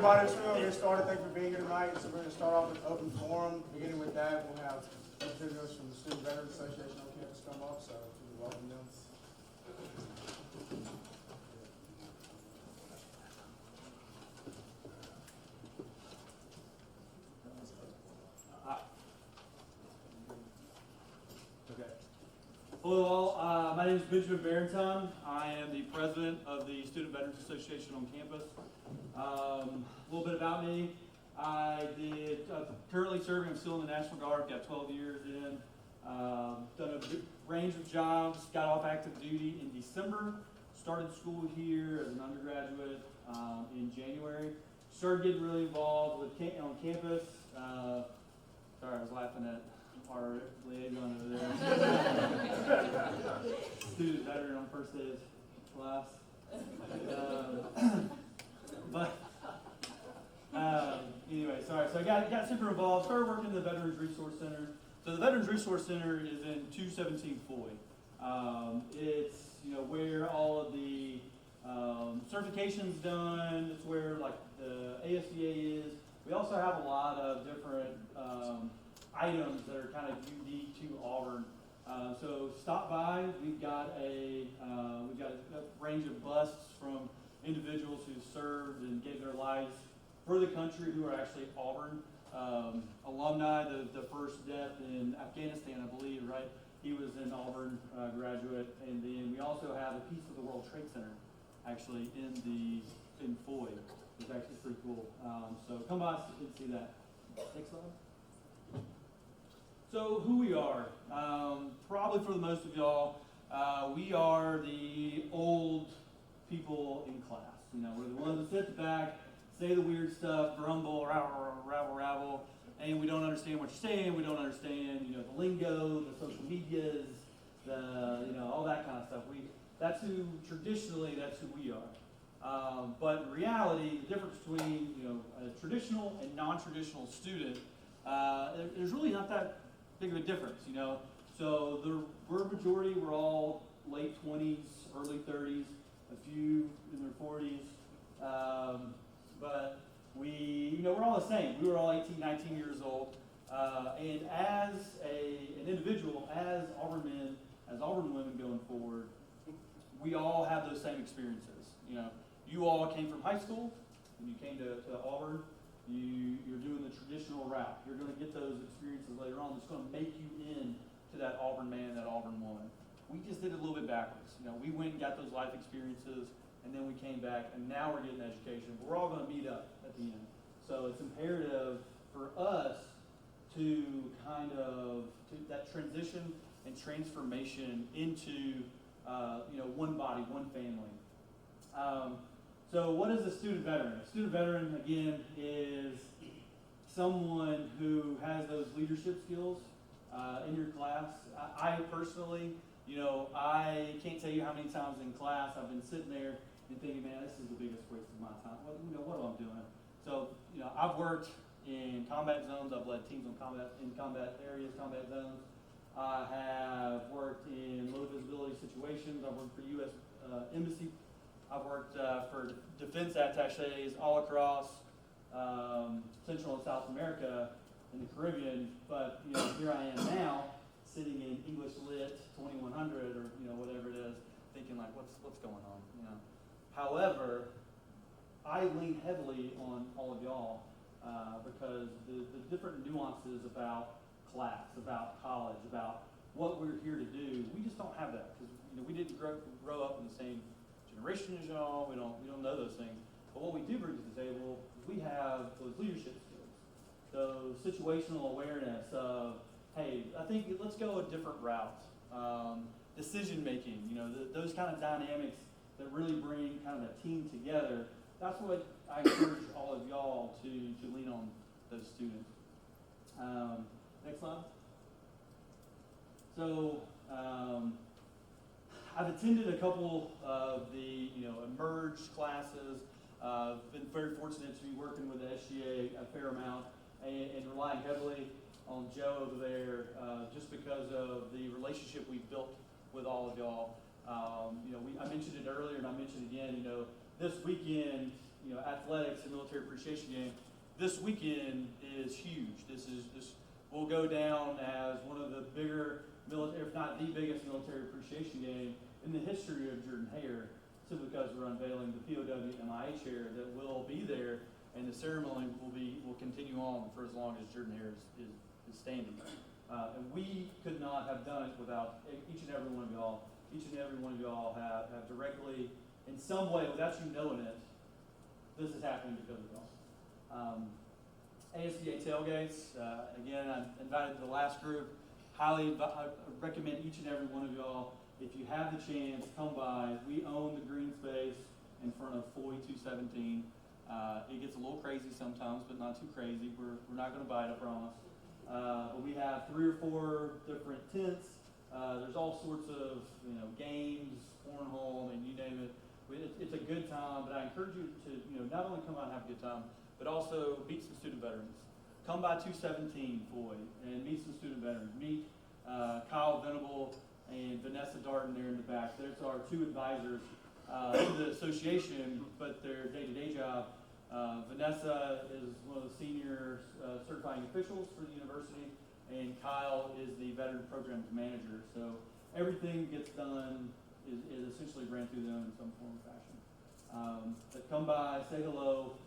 everybody. So we're going to get started. Thank you for being here tonight. So we're going to start off with open forum. Beginning with that, we'll have representatives from the Student Veterans Association on campus come up. So we welcome them. Hello all, my name is Benjamin Barenton. I am the president of the Student Veterans Association on campus. A little bit about me. Currently serving, I'm still in the National Guard, got 12 years in. Done a range of jobs, got off active duty in December, started school here as an undergraduate in January. Started getting really involved with on campus. Sorry, I was laughing at our liaison over there. Student veteran on first day of class. Anyway, sorry. So I got super involved, started working in the Veterans Resource Center. So the Veterans Resource Center is in 217 Floyd. It's where all of the certification's done. It's where like the ASGA is. We also have a lot of different items that are kind of unique to Auburn. So stop by. We've got a range of busts from individuals who served and gave their lives for the country who are actually Auburn alumni. The first death in Afghanistan, I believe, right? He was an Auburn graduate, and then we also have a piece of the World Trade Center actually in Floyd. It's actually pretty cool. So come by and see that. Next slide. So who we are, probably for the most of y'all, we are the old people in class. We're the ones that sit at the back, say the weird stuff, grumble, ravel, and we don't understand what you're saying. We don't understand, the lingo, the social medias, all that kind of stuff. That's who we are. But in reality, the difference between, a traditional and non-traditional student, there's really not that big of a difference, So we're majority, we're all late 20s, early 30s, a few in their 40s, but we're all the same. We were all 18, 19 years old, and as an individual, as Auburn men, as Auburn women going forward, we all have those same experiences. You all came from high school, and you came to Auburn. You're doing the traditional route. You're going to get those experiences later on that's going to make you into that Auburn man, that Auburn woman. We just did it a little bit backwards. We went and got those life experiences, and then we came back, and now we're getting education. But we're all going to meet up at the end. So it's imperative for us to that transition and transformation into one body, one family. So what is a student veteran? A student veteran, again, is someone who has those leadership skills in your class. I personally, I can't tell you how many times in class I've been sitting there and thinking, man, this is the biggest waste of my time. What am I doing? So, I've worked in combat zones. I've led teams in combat areas, combat zones. I have worked in low visibility situations. I've worked for U.S. Embassy. I've worked for defense attaches all across Central and South America and the Caribbean, but here I am now, sitting in English Lit 2100 or whatever it is, thinking like, what's going on? However, I lean heavily on all of y'all because the different nuances about class, about college, about what we're here to do, we just don't have that because we didn't grow up in the same generation as y'all. We don't know those things. But what we do bring to the table is we have those leadership skills, those situational awareness of, hey, I think let's go a different route. Decision making, those kind of dynamics that really bring kind of a team together. That's what I encourage all of y'all to lean on those students. Next slide. So I've attended a couple of the Emerge classes. Been very fortunate to be working with the SGA a fair amount and relying heavily on Joe over there just because of the relationship we've built with all of y'all. I mentioned it earlier and I mentioned it again. This weekend athletics and military appreciation game, this weekend is huge. This will go down as one of the bigger military, if not the biggest military appreciation game in the history of Jordan-Hare, simply because we're unveiling the POW MIA chair that will be there, and the ceremony will continue on for as long as Jordan-Hare is standing. And we could not have done it without each and every one of y'all. Each and every one of y'all have directly, in some way, without you knowing it, this is happening because of y'all. ASDA tailgates, again, I invited the last group. I recommend each and every one of y'all, if you have the chance, come by. We own the green space in front of Foy 217. It gets a little crazy sometimes, but not too crazy. We're not going to bite, I promise. But we have 3 or 4 different tents. There's all sorts of games, cornhole, and you name it. It's a good time, but I encourage you to not only come out and have a good time, but also meet some student veterans. Come by 217 Foy and meet some student veterans. Meet Kyle Venable and Vanessa Darton there in the back. There's our 2 advisors to the association, but their day-to-day job. Vanessa is one of the senior certifying officials for the university, and Kyle is the veteran programs manager. So everything gets done is essentially ran through them in some form or fashion. But come by, say hello.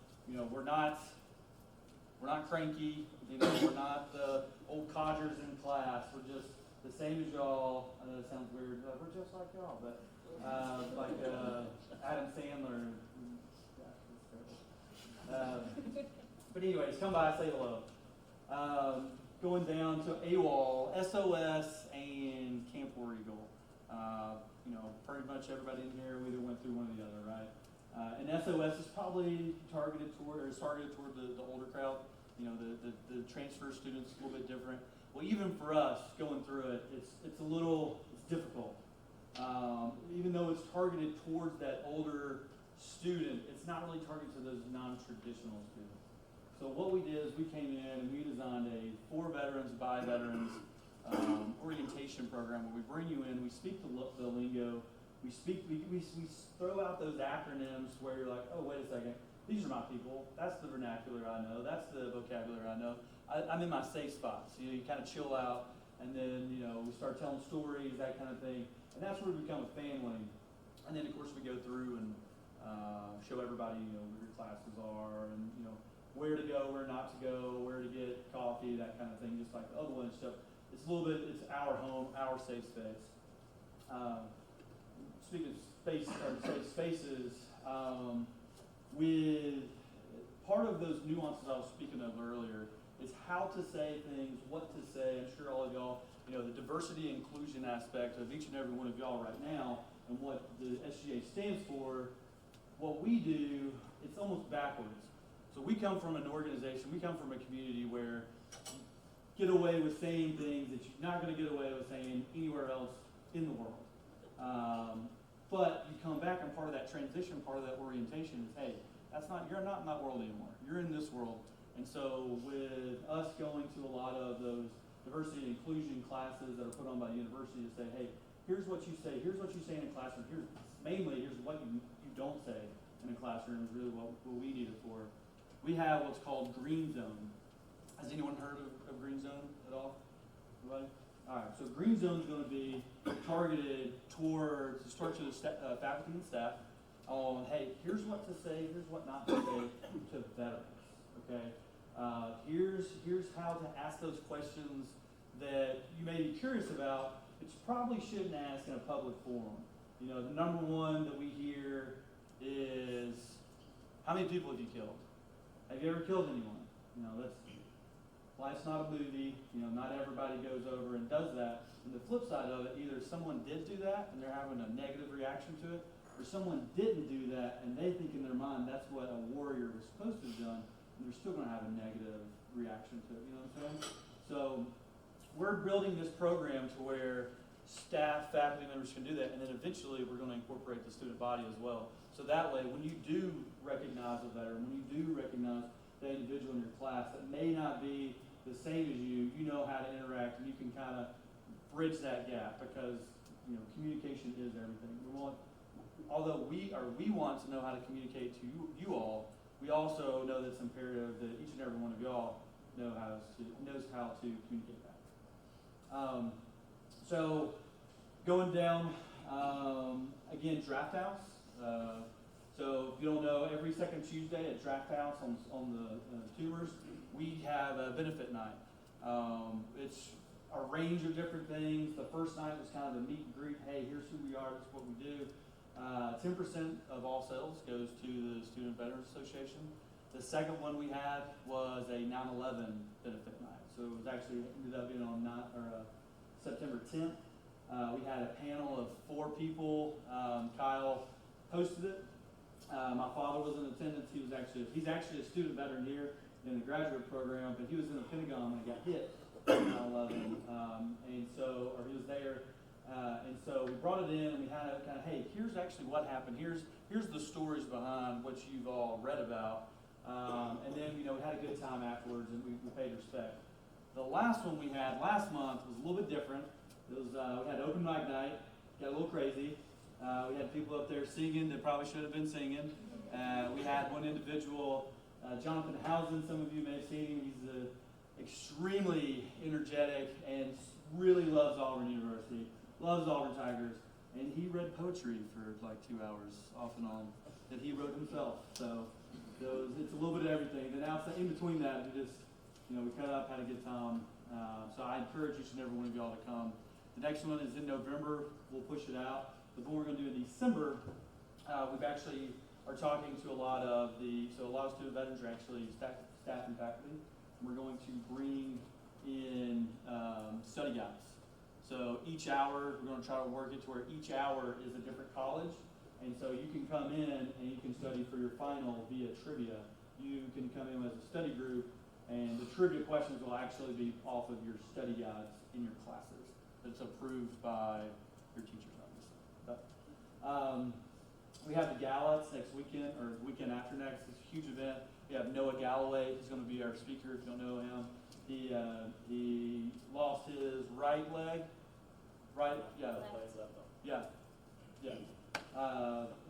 We're not cranky. We're not the old codgers in class. We're just the same as y'all. I know it sounds weird. We're just like y'all, but like Adam Sandler. But anyways, come by, say hello. Going down to AWOL, SOS, and Camp War Eagle. Pretty much everybody in here, we either went through one or the other, right? And SOS is probably targeted toward the older crowd. The transfer students a little bit different. Well, even for us going through it, it's difficult. Even though it's targeted towards that older student, it's not really targeted to those non-traditional students. So what we did is we came in and we designed a for veterans, by veterans orientation program where we bring you in, we speak the lingo, we throw out those acronyms where you're like, oh, wait a second, these are my people, that's the vernacular I know, that's the vocabulary I know. I'm in my safe spot. So you kind of chill out, and then we start telling stories, that kind of thing, and that's where we become a family. And then of course we go through and show everybody where your classes are, and where to go, where not to go, where to get coffee, that kind of thing, just like the other one. So it's our home, our safe space. Speaking of safe spaces, with part of those nuances I was speaking of earlier is how to say things, what to say. I'm sure all of y'all, the diversity and inclusion aspect of each and every one of y'all right now, and what the SGA stands for. What we do, it's almost backwards. So we come from an organization, we come from a community where get away with saying things that you're not going to get away with saying anywhere else in the world. But you come back, and part of that transition, part of that orientation is, hey, you're not in that world anymore. You're in this world. And so with us going to a lot of those diversity and inclusion classes that are put on by the university to say, hey, here's what you say in a classroom, here's what you don't say in a classroom is really what we need it for. We have what's called Green Zone. Has anyone heard of Green Zone at all? Everybody? All right, so Green Zone is going to be targeted towards the faculty and staff on, hey, here's what to say, here's what not to say to veterans, okay? Here's how to ask those questions that you may be curious about, but you probably shouldn't ask in a public forum. The number one that we hear is, how many people have you killed? Have you ever killed anyone? Life's not a movie. Not everybody goes over and does that. And the flip side of it, either someone did do that and they're having a negative reaction to it, or someone didn't do that and they think in their mind that's what a warrior was supposed to have done, and they're still going to have a negative reaction to it. You know what I'm saying? So we're building this program to where staff, faculty members can do that, and then eventually we're going to incorporate the student body as well. So that way, when you do recognize a veteran, when you do recognize the individual in your class that may not be the same as you, you know how to interact, and you can kind of bridge that gap, because communication is everything. although we want to know how to communicate to you all, we also know that it's imperative that each and every one of y'all knows how to communicate that. So going down, again, Draft House. So if you don't know, every second Tuesday at Draft House on the tumors, we have a benefit night. It's a range of different things. The first night was kind of the meet and greet. Hey, here's who we are. This is what we do. 10% of all sales goes to the Student Veterans Association. The second one we had was a 9/11 benefit night. So it was actually ended up being on September 10th. We had a panel of 4 people. Kyle hosted it. My father was in attendance. He's actually a student veteran here in the graduate program, but he was in the Pentagon when it got hit on 9/11, and so he was there. And so we brought it in, and we had a kind of, hey, here's actually what happened. Here's the stories behind what you've all read about. And then, we had a good time afterwards, and we paid respect. The last one we had last month was a little bit different. It was, we had open mic night, got a little crazy. We had people up there singing that probably should have been singing. We had one individual, Jonathan Housen, some of you may have seen him. He's extremely energetic and really loves Auburn University, loves Auburn Tigers, and he read poetry for like 2 hours off and on that he wrote himself. So it's a little bit of everything. Then outside, in between that, we just, we cut up, had a good time. So I encourage each and every one of y'all to come. The next one is in November. We'll push it out. The one we're going to do in December, we've actually are talking to a lot of student veterans are actually staff and faculty. And we're going to bring in study guides. So each hour, we're going to try to work it to where each hour is a different college. And so you can come in and you can study for your final via trivia. You can come in as a study group, and the trivia questions will actually be off of your study guides in your classes. It's approved by your teachers, obviously. But, we have the gala. It's next weekend, or weekend after next. It's a huge event. We have Noah Galloway. He's going to be our speaker if you don't know him. He lost his right leg. Right? Yeah. Yeah. Yeah.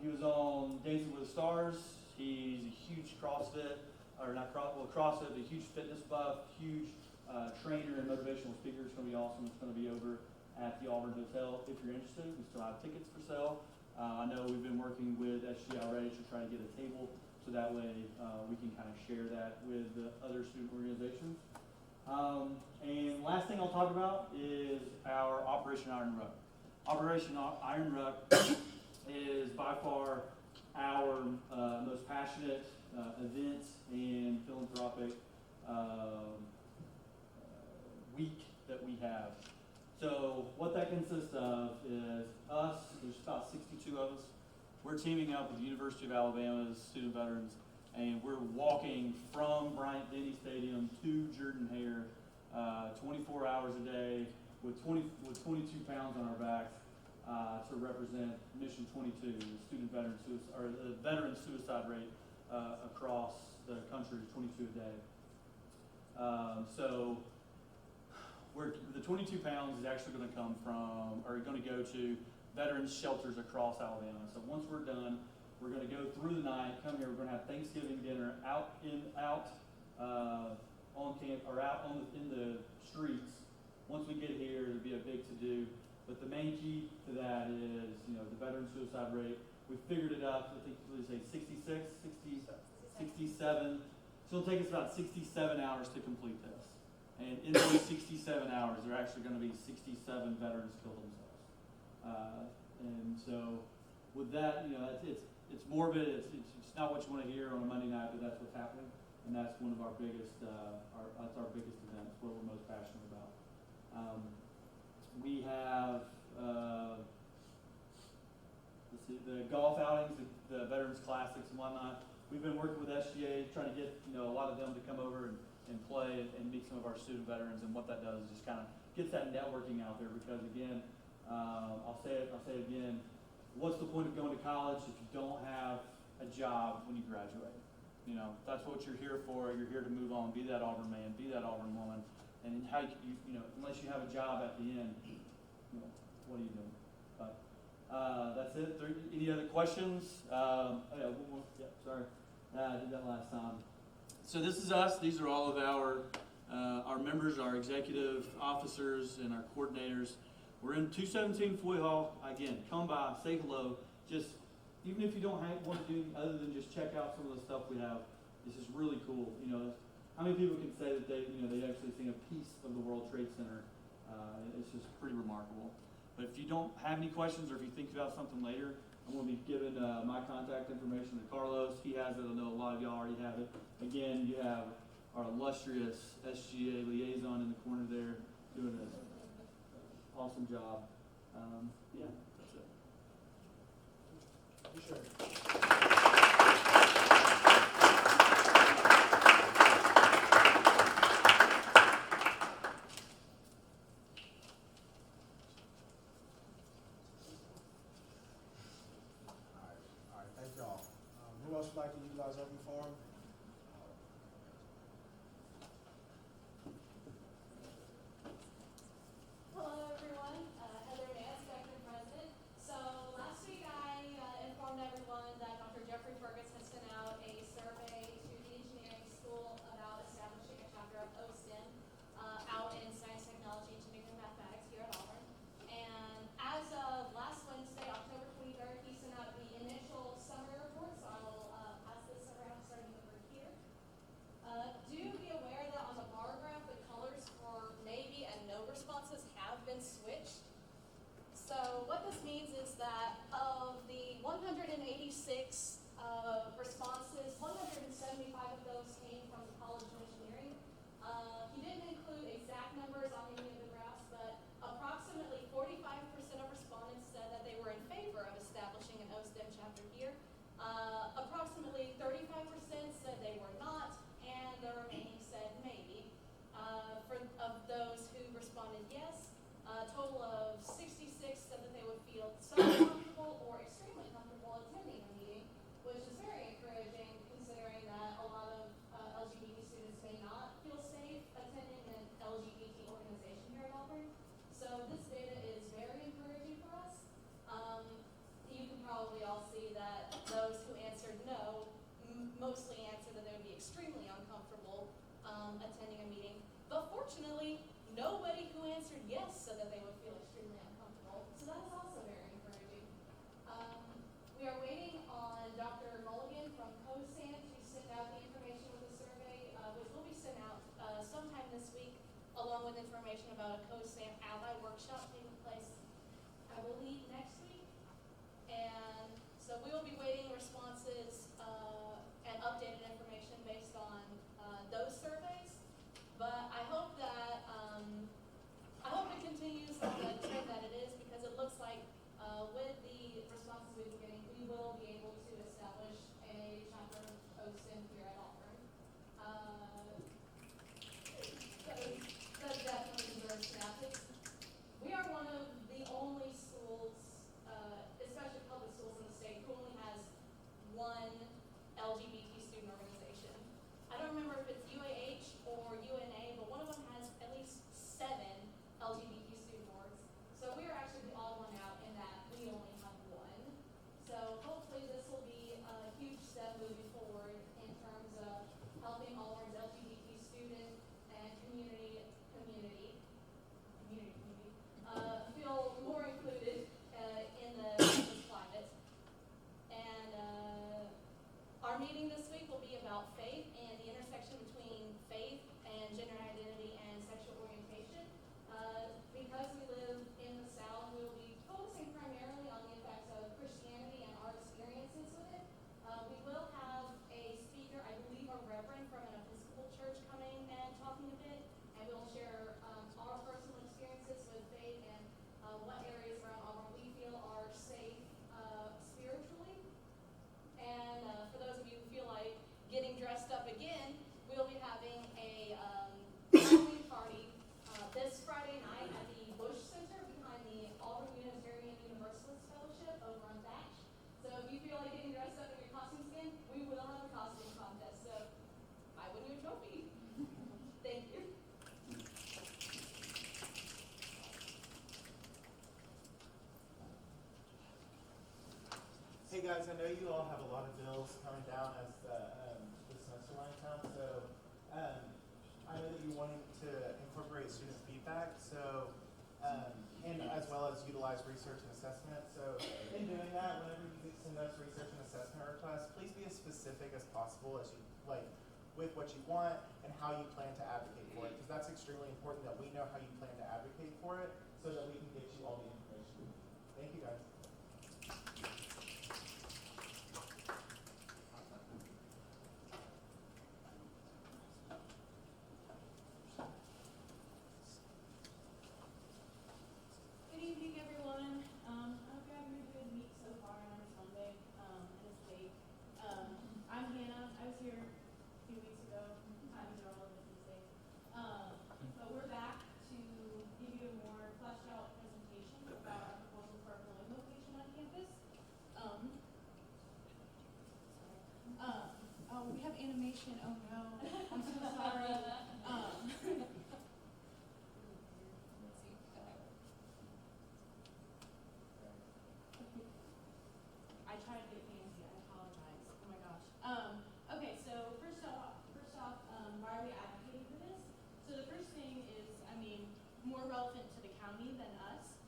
He was on Dancing with the Stars. He's a huge CrossFit, CrossFit, but a huge fitness buff, huge trainer and motivational speaker. It's going to be awesome. It's going to be over at the Auburn Hotel. If you're interested, we still have tickets for sale. I know we've been working with SGA already to try to get a table, so that way we can kind of share that with the other student organizations. And last thing I'll talk about is our Operation Iron Ruck. Operation Iron Ruck is by far our most passionate event and philanthropic week that we have. So what that consists of is us, there's about 62 of us. We're teaming up with the University of Alabama's student veterans, and we're walking from Bryant-Denny Stadium to Jordan-Hare 24 hours a day with 22 pounds on our backs to represent Mission 22, the the veteran suicide rate across the country is 22 a day. So the 22 pounds is actually going to come from, or going to go to veterans shelters across Alabama. So once we're done, we're going to go through the night, come here, we're going to have Thanksgiving dinner out on camp, or in the streets. Once we get here, it'll be a big to-do. But the main key to that is, the veteran suicide rate. We figured it up, I think we say 67. So it'll take us about 67 hours to complete this. And in those 67 hours, there are actually going to be 67 veterans killed themselves. And so with that, it's morbid. It's not what you want to hear on a Monday night, but that's what's happening. And that's one of our biggest, that's our biggest event. It's what we're most passionate about. We have, the golf outings, the Veterans Classics and whatnot. We've been working with SGA, trying to get, a lot of them to come over and play and meet some of our student veterans. And what that does is just kind of gets that networking out there, because again, I'll say it again, what's the point of going to college if you don't have a job when you graduate? That's what you're here for. You're here to move on, be that Auburn man, be that Auburn woman. And how unless you have a job at the end, what are you doing? But That's it. Any other questions? Oh yeah, one more. Yeah, sorry. I did that last time. So this is us. These are all of our members, our executive officers, and our coordinators. We're in 217 Foy Hall. Again, come by, say hello. Just, even if you don't want to do anything other than just check out some of the stuff we have, this is really cool. You know, how many people can say that they actually seen a piece of the World Trade Center? It's just pretty remarkable. But if you don't have any questions, or if you think about something later, I'm going to be giving my contact information to Carlos. He has it. I know a lot of y'all already have it. Again, you have our illustrious SGA liaison in the corner there doing an awesome job. Yeah, that's it. You sure? All right, thank y'all. Who else would like to utilize open forum? Hello, everyone. Heather Nance, Executive President. So last week I informed everyone that Dr. Jeffrey Fergus has sent out a survey to the engineering school about establishing a chapter of OSTEM out in science, technology, engineering, and mathematics here at Auburn. And as of last Wednesday, October 23rd, he sent out the initial summary report. So I will pass this around starting over here. Do be aware that on the bar graph, the colors for maybe and no responses have been switched. So what this means is that of the 186 responses, 175 of those came from the College of Engineering. He didn't include exact numbers on any of the graphs, but approximately 45% of respondents said that they were in favor of establishing an OSTEM chapter here. Approximately 35% said they were not, and the remaining said maybe. Of those who responded yes, a total of 66 said that they would feel somewhat comfortable or extremely comfortable attending a meeting, which is very encouraging considering that a lot of LGBT students may not feel safe attending an LGBT organization here at Auburn. So this data is very encouraging for us. You can probably all see that those who answered no mostly answered that they would be extremely uncomfortable attending a meeting. But fortunately, nobody who answered yes said that they would feel extremely uncomfortable. So that is also very encouraging. We are waiting on Dr. Mulligan from COSAN to send out the information with the survey, which will be sent out sometime this week, along with information about a COSAN ally workshop taking place, I believe, next week. And so we will be waiting responses and updated information based on those surveys. But I hope that it continues on the trend that it is, because it looks like with the responses we've been getting, we will be able to establish a chapter of OSTEM here at Auburn. That definitely deserves snap. We are one of the only schools, especially public schools in the state, who only has one LGBT student organization. I don't remember if it's UAH or UNA, but one of them has at least 7 LGBT student orgs. So we are actually the odd one out in that we only have one. So hopefully this will be a huge step moving forward in terms of helping Auburn's LGBT student and community feel more included in the campus climate. And our meeting this week will be about faith and the intersection between faith and gender identity and sexual orientation. Because we live in the South, we will be focusing primarily on the effects of Christianity and our experiences with it. We will have a speaker, I believe a reverend from an Episcopal church, coming and talking a bit, and we'll share our personal experiences with faith and what areas around Auburn we feel are safe spiritually. And for those of you who feel like getting dressed up know you all have a lot of bills coming down as the semester winds down, so I know that you're wanting to incorporate student feedback, so and as well as utilize research and assessment. So in doing that, whenever you send us research and assessment requests, please be as specific as possible as you like with what you want and how you plan to advocate for it, because that's extremely important that we know how you plan to advocate for it so that we can get you all the information. Thank you, guys. Good evening, everyone. I hope you're having a good week so far on this Monday, and it's late. I'm Hannah. I was here a few weeks ago. Times are all different these days. But we're back to give you a more fleshed out presentation about our proposal for a polling location on campus. Oh, we have animation. Oh no, I'm so sorry. I try to get fancy. I apologize. Oh my gosh. Okay, so first off, why are we advocating for this? So the first thing is, I mean, more relevant to the county than us,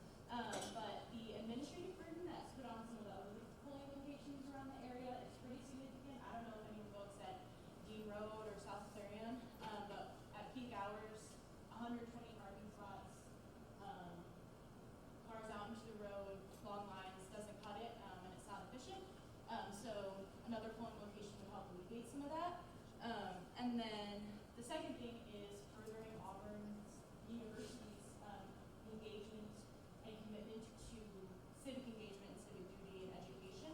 but the administrative burden that's put on some of the other polling locations around the area is pretty significant. I don't know if anyone votes at Dean Road or South Clarion, but at peak hours, 120 parking spots, cars out into the road, long lines, doesn't cut it, and it's not efficient. So another polling location would help alleviate some of that. And then the second thing is furthering Auburn's University's engagement and commitment to civic engagement and civic duty and education.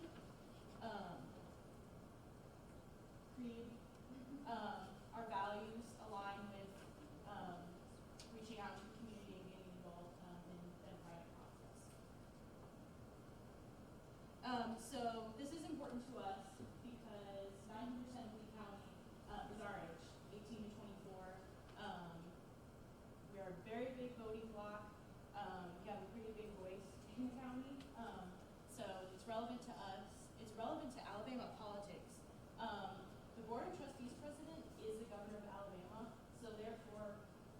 Our values align with reaching out to the community and getting involved in the democratic process. So this is important to us because 90% of Lee County is our age, 18 to 24. We are a very big voting bloc. We have a pretty big voice in the county. So it's relevant to us. It's relevant to Alabama politics. The Board of Trustees president is the governor of Alabama, so therefore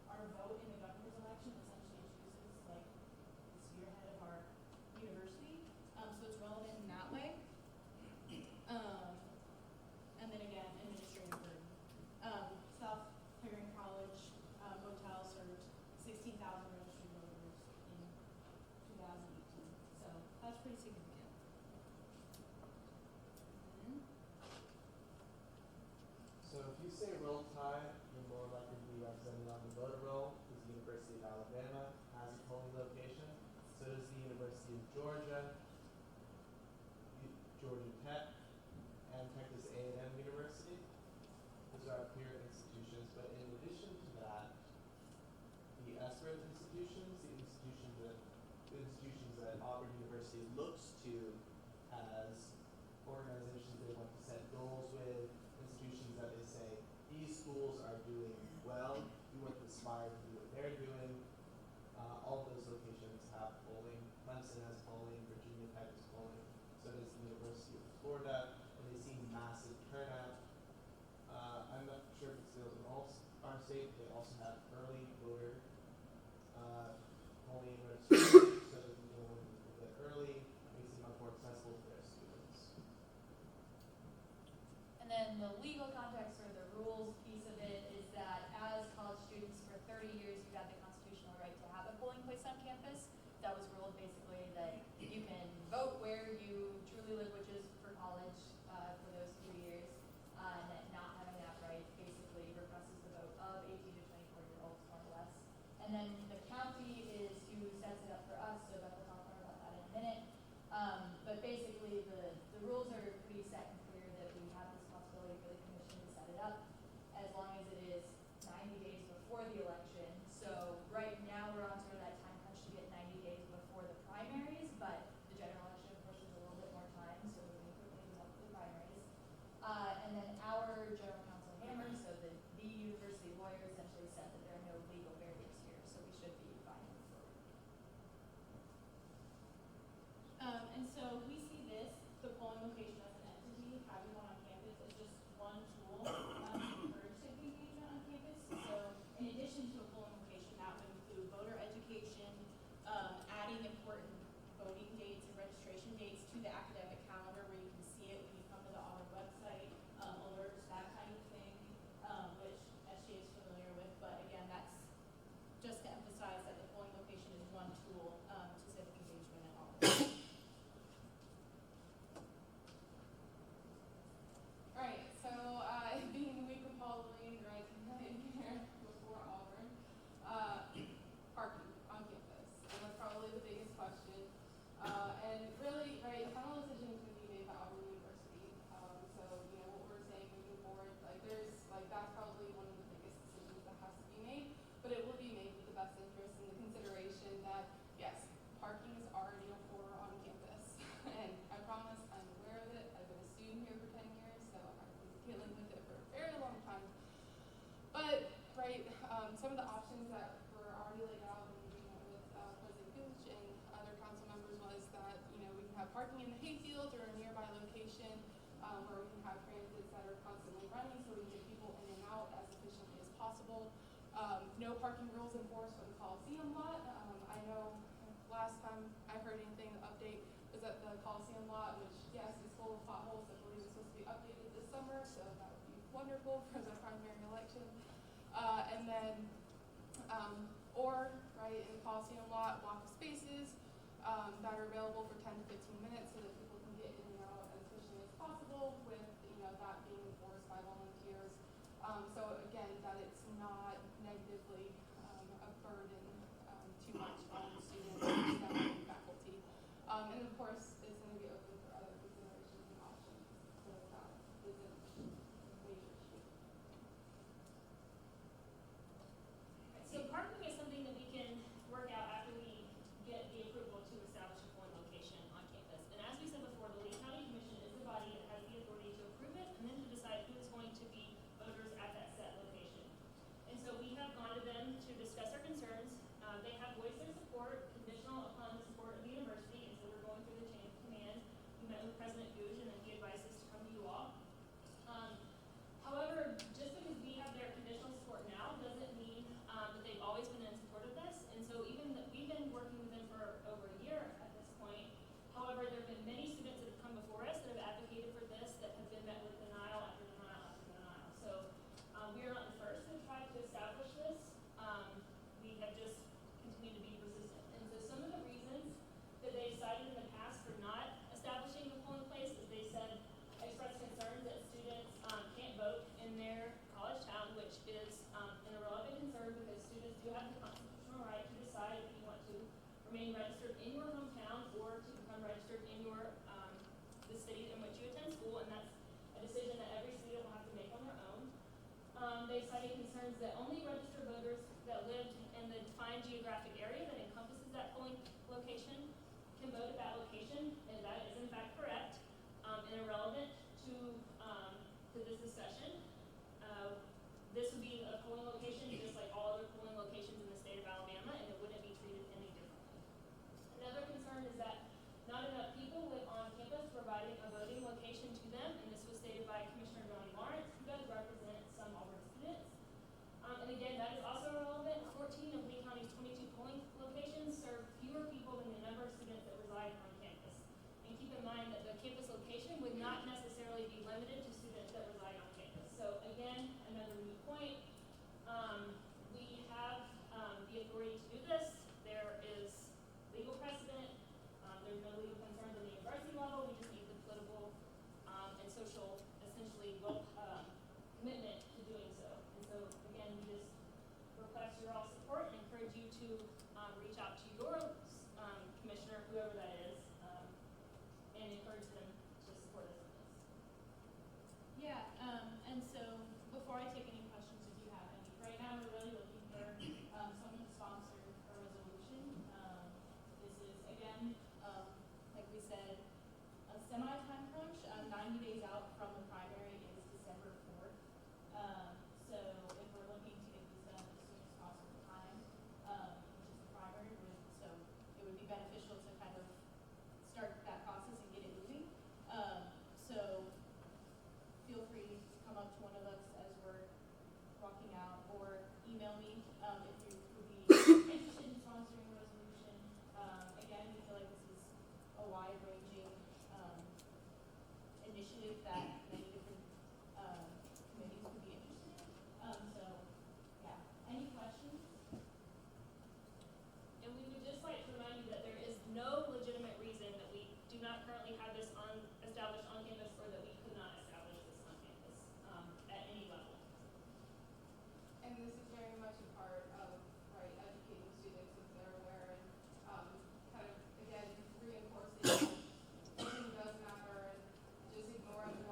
our vote in the governor's election essentially chooses like the spearhead of our university. So it's relevant in that way. And then again, administrative burden. South Clarion College Motel served 16,000 registered voters in 2018. So that's pretty significant. So if you say roll tide, you're more likely to be represented on the voter roll, because the University of Alabama has a polling location. So does the University of Georgia, Georgia Tech, and Texas A&M University. Those are our peer institutions, but in addition to that, the SRO institutions, the institutions that Auburn University looks to as organizations they want to set goals with, institutions that they say, these schools are doing well, we want to aspire to do what they're doing. All of those locations have polling. Clemson has polling, Virginia Tech has polling, so does the University of Florida, and they see massive turnout. I'm not sure if it's still in all our state, they also have early voter polling registration, so that people want to get early, makes it much more accessible to their students. And then the legal context or the rules piece of it is that as college students for 30 years, you've had the constitutional right to have a polling place on campus. That was ruled basically that you can vote where you truly live, which is for college for those few years. And that not having that right basically represses the vote of 18 to 24-year-olds more or less. And then the county is who sets it up for us, so Beth will talk more about that in a minute. But basically the rules are pretty set and clear that we have this possibility for the commission to set it up as long as it is 90 days before the election. So right now we're on sort of that time crunch to get 90 days before the primaries, but the general election of course is a little bit more time, so we're going to quickly move up to the primaries. And then our general counsel Hammer, so the university lawyer essentially said that there are no legal barriers here, so we should be fine moving forward. And so we see this, the polling location, as parking in the hayfield or a nearby location where we can have transits that are constantly running so we can get people in and out as efficiently as possible. No parking rules enforced for the Coliseum lot. I know last time I heard anything, the update was at the Coliseum lot, which yes is full of potholes. I believe it's supposed to be updated this summer, so that would be wonderful for the primary election. And then, right, in the Coliseum lot, block of spaces that are available for 10 to 15 minutes so that people can get in and out as efficiently as possible with, that being enforced by volunteers. So again, that it's not negatively a burden too much on students, staff, and faculty. And of course, it's going to be open for other considerations and options, so that isn't a major issue. So parking is something that we can work out after we get the approval to establish a polling location on campus. And as we said before, the Lee County Commission is the body that has the authority to approve it and then to decide who is going to be voters at that set location. And so we have gone to them to discuss our concerns. They have voiced their support, conditional upon the support of the university, and so we're going through the chain of command. We met with President Gouge, and then he advised us to come to you all. However, just because we have their conditional support now doesn't mean that they've always been in support of this. And so even that we've been working with them for over a year at this point. However, there have been many students that have come before us that have advocated for this that have been met with denial after denial after denial. So we are not the first to try to establish this. We have just continued to be persistent. And so some of the reasons that they've cited in the past for not establishing a polling place is they said, expressed concerns that students can't vote in their college town, which is an irrelevant concern because students do have the constitutional right to decide if you want to remain registered in your hometown or to become registered in your the city in which you attend school, and that's a decision that every student will have to make on their own. They cited concerns that only registered voters that lived in the defined geographic area that encompasses that polling location can vote at that location, and that is in fact correct and irrelevant to this discussion. This would be a polling location just like all other polling locations in the state of Alabama, and it wouldn't be treated any differently. Another concern is that not enough people live on campus providing a voting location to them, and this was stated by Commissioner Johnny Lawrence, who does represent some Auburn students. And again, that is also irrelevant. 14 of Lee County's 22 polling locations serve fewer people than the number of students that reside on campus. And keep in mind that the campus location would not necessarily be limited to students that reside on campus. So again, another new point. We have the authority to do this. There is legal precedent. There's no legal concerns on the university level. We just need the political and social, essentially, commitment to doing so. And so again, we just request your all support and encourage you to reach out to your commissioner, whoever that is, and encourage them to support us in this. Yeah, and so before I take any questions, if you have any, right now we're really looking for someone to sponsor a resolution. This is, again, like we said, a semi-time crunch. 90 days out from the primary is December 4th. So if we're looking to get this done as soon as possible time, which is the primary, so it would be beneficial to kind of start that process and get it moving. So feel free to come up to one of us as we're walking out, or email me if you would be interested in sponsoring a resolution. Again, we feel like this is a wide-ranging initiative that many different committees would be interested in. So, yeah. Any questions? And we would just like to remind you that there is no legitimate reason that we do not currently have this established on campus, or that we could not establish this on campus at any level. And this is very much a part of, right, educating students if they're aware and kind of, again, reinforcing voting does matter and just ignoring the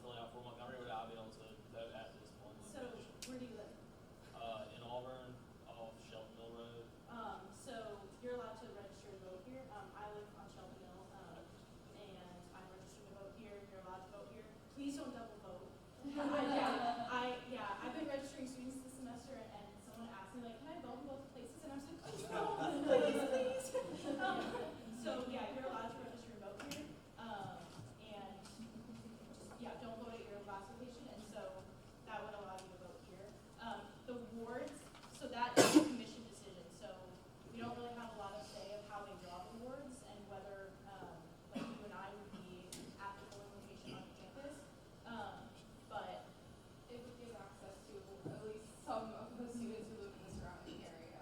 filling out for Montgomery, would I be able to vote at this polling So, location? where do you live? In Auburn, off Shelton Mill Road. So you're allowed to register to vote here. I live on Shelby Hill, and I'm registered to vote here. You're allowed to vote here. Please don't double vote. I've been registering students this semester, and someone asked me like, "Can I vote in both places?" And I was like, "Please no, please." So yeah, you're allowed to register to vote here, and just don't vote at your last location, and so that would allow you to vote here. The wards, so that is a commission decision. So we don't really have a lot of say of how they draw the wards and whether, like you and I would be at the polling location on campus. But It would give access to at least some of the students who live in the surrounding area.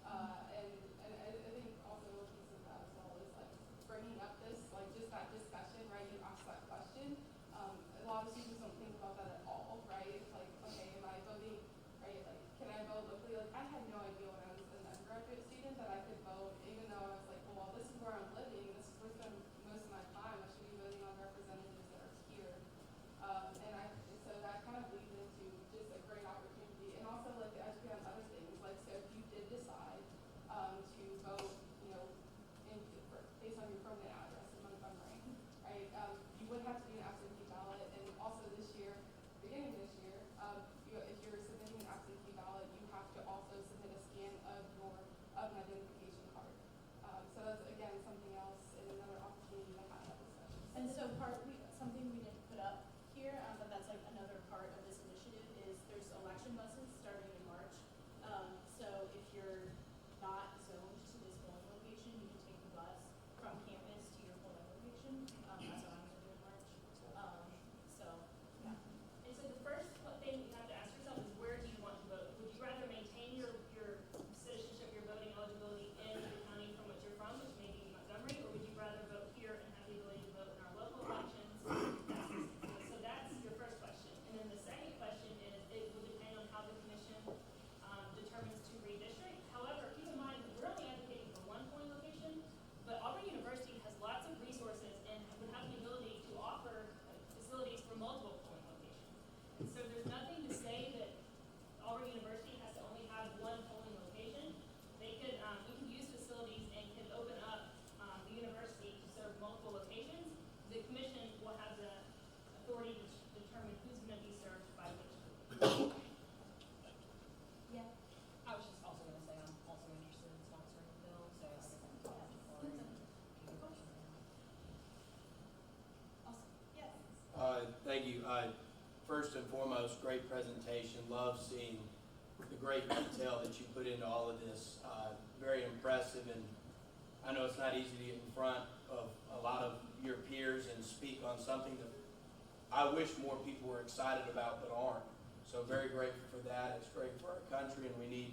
And I think also a piece of that as well is like bringing up this, like just that discussion, right? You ask that question. A lot of students don't think about that at all, right? It's like, okay, am I voting, right? Like, can I vote locally? Like, I had no idea when I was an undergraduate student that I could vote, even though I was like, well, this is where I'm living. This is where I spend most of my time. I should be voting on representatives that are here. So that kind of leads into just a great opportunity, and also like to educate on other things. Like, so if you did decide to vote, based on your permanent address in Montgomery, right? You would have to do an absentee ballot, and also this year, beginning this year, if you're submitting an absentee ballot, you have to also submit a scan of an identification card. So that's again something else and another opportunity to have that discussion. And so something we didn't put up here, but that's like another part of this initiative is there's election buses starting in March. So if you're not zoned to this polling location, you can take the bus from campus to your polling location. That's what I'm gonna do in March. So yeah. And so the first thing you have to ask yourself is, where do you want to vote? Would you rather maintain your citizenship, your voting eligibility in the county from which you're from, which may be Montgomery, or would you rather vote here and have the ability to vote in our local elections? So that's your first question. And then the second question is, it will depend on how the commission determines to redistrict. However, keep in mind that we're only advocating for one polling location, but Auburn University has lots of resources and would have the ability to offer facilities for multiple polling locations. And so there's nothing to say that Auburn University has to only have one polling location. They could, we could use facilities and could open up the university to serve multiple locations. The commission will have the authority to determine who's going to be served by which. Yeah. I was just also going to say I'm also interested in sponsoring the bill, so I guess I'm Awesome. Yes. Thank you. First and foremost, great presentation. Love seeing the great detail that you put into all of this. Very impressive, and I know it's not easy to get in front of a lot of your peers and speak on something that I wish more people were excited about but aren't. So very grateful for that. It's great for our country, and we need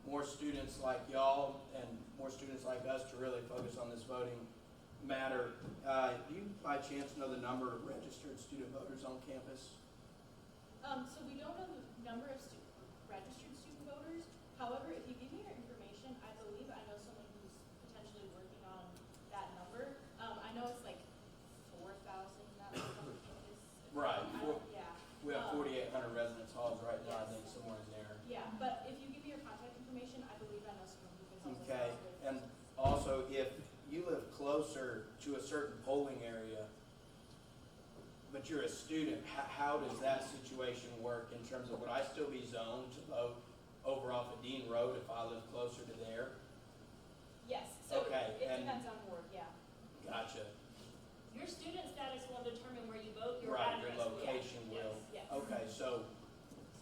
more students like y'all and more students like us to really focus on this voting matter. Do you by chance know the number of registered student voters on campus? So we don't know the number of registered student voters. However, if you give me your information, I believe I know someone who's potentially working on that number. I know it's like 4,000 that was on campus. Right. Yeah. We have 4,800 residence halls right now, I think, somewhere in there. Yeah, but if you give me your contact information, I believe I know someone who can help us Okay, out with. and also, if you live closer to a certain polling area, but you're a student, how does that situation work in terms of, would I still be zoned to vote over off of Dean Road if I live closer to there? Yes, so Okay, it and- depends on ward, yeah. Gotcha. Your student status will determine where you vote. Your Right, address your will. location will. Yes. Okay, so,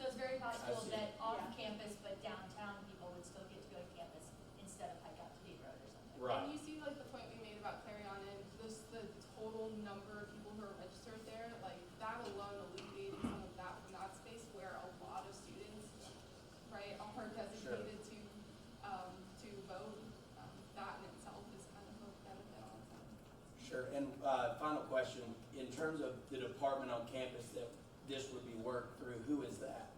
So it's very possible see. that off Yeah. campus, but downtown people would still get to go to campus instead of hike out to Deep Road or something. right. And you see like the point we made about Clarion and just the total number of people who are registered there, like that alone alleviated some of that from that space where a lot of students, right, are designated to vote. That in itself is kind of a benefit on its own. Sure, and final question, in terms of the department on campus that this would be worked through, who is that?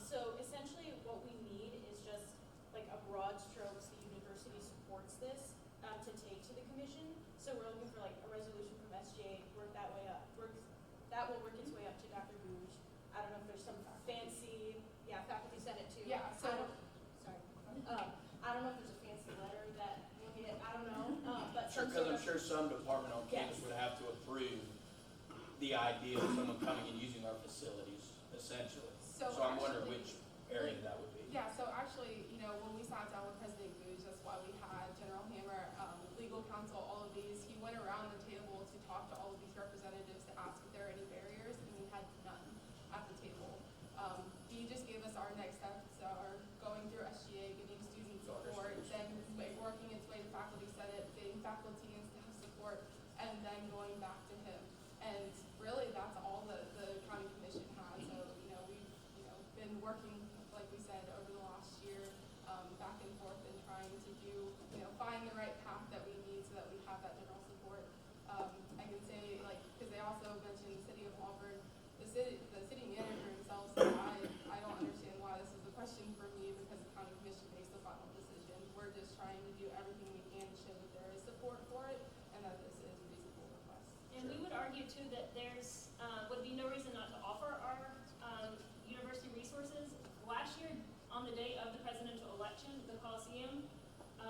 So essentially what we need is just like a broad strokes, the university supports this to take to the commission. So we're looking for like a resolution from SGA, work that way up, works that that will work its way up to Dr. Booge. I don't know if there's some fancy, faculty senate too. Yeah, so- I don't know if there's a fancy letter that you'll get, I don't know, but Sure, some because sort I'm of. sure some department on campus Yes. would have to approve the idea of someone coming and using our facilities, essentially. So I'm wondering actually- which area that would be. Yeah, so actually, when we sat down with President Booge, that's why we had General Hammer, legal counsel, all of these. He went around the table to talk to all of these representatives to ask if there are any barriers, and we had none at the table. He just gave us our next steps, are going through SGA, getting student support, then working its way to faculty senate, getting faculty and staff support, and then going back to him. And really, that's all the county commission has. So, we've, been working, like we said, over the last year, back and forth and trying to do, find the right path that we need so that we have that general support. I can say, because they also mentioned the city of Auburn, the city manager himself said, I don't understand why this is a question for me because the county commission makes the final decision. We're just trying to do everything we can to show that there is support for it and that this is a reasonable request. And we would argue too that there's, would be no reason not to offer our university resources. Last year, on the day of the presidential election, the Coliseum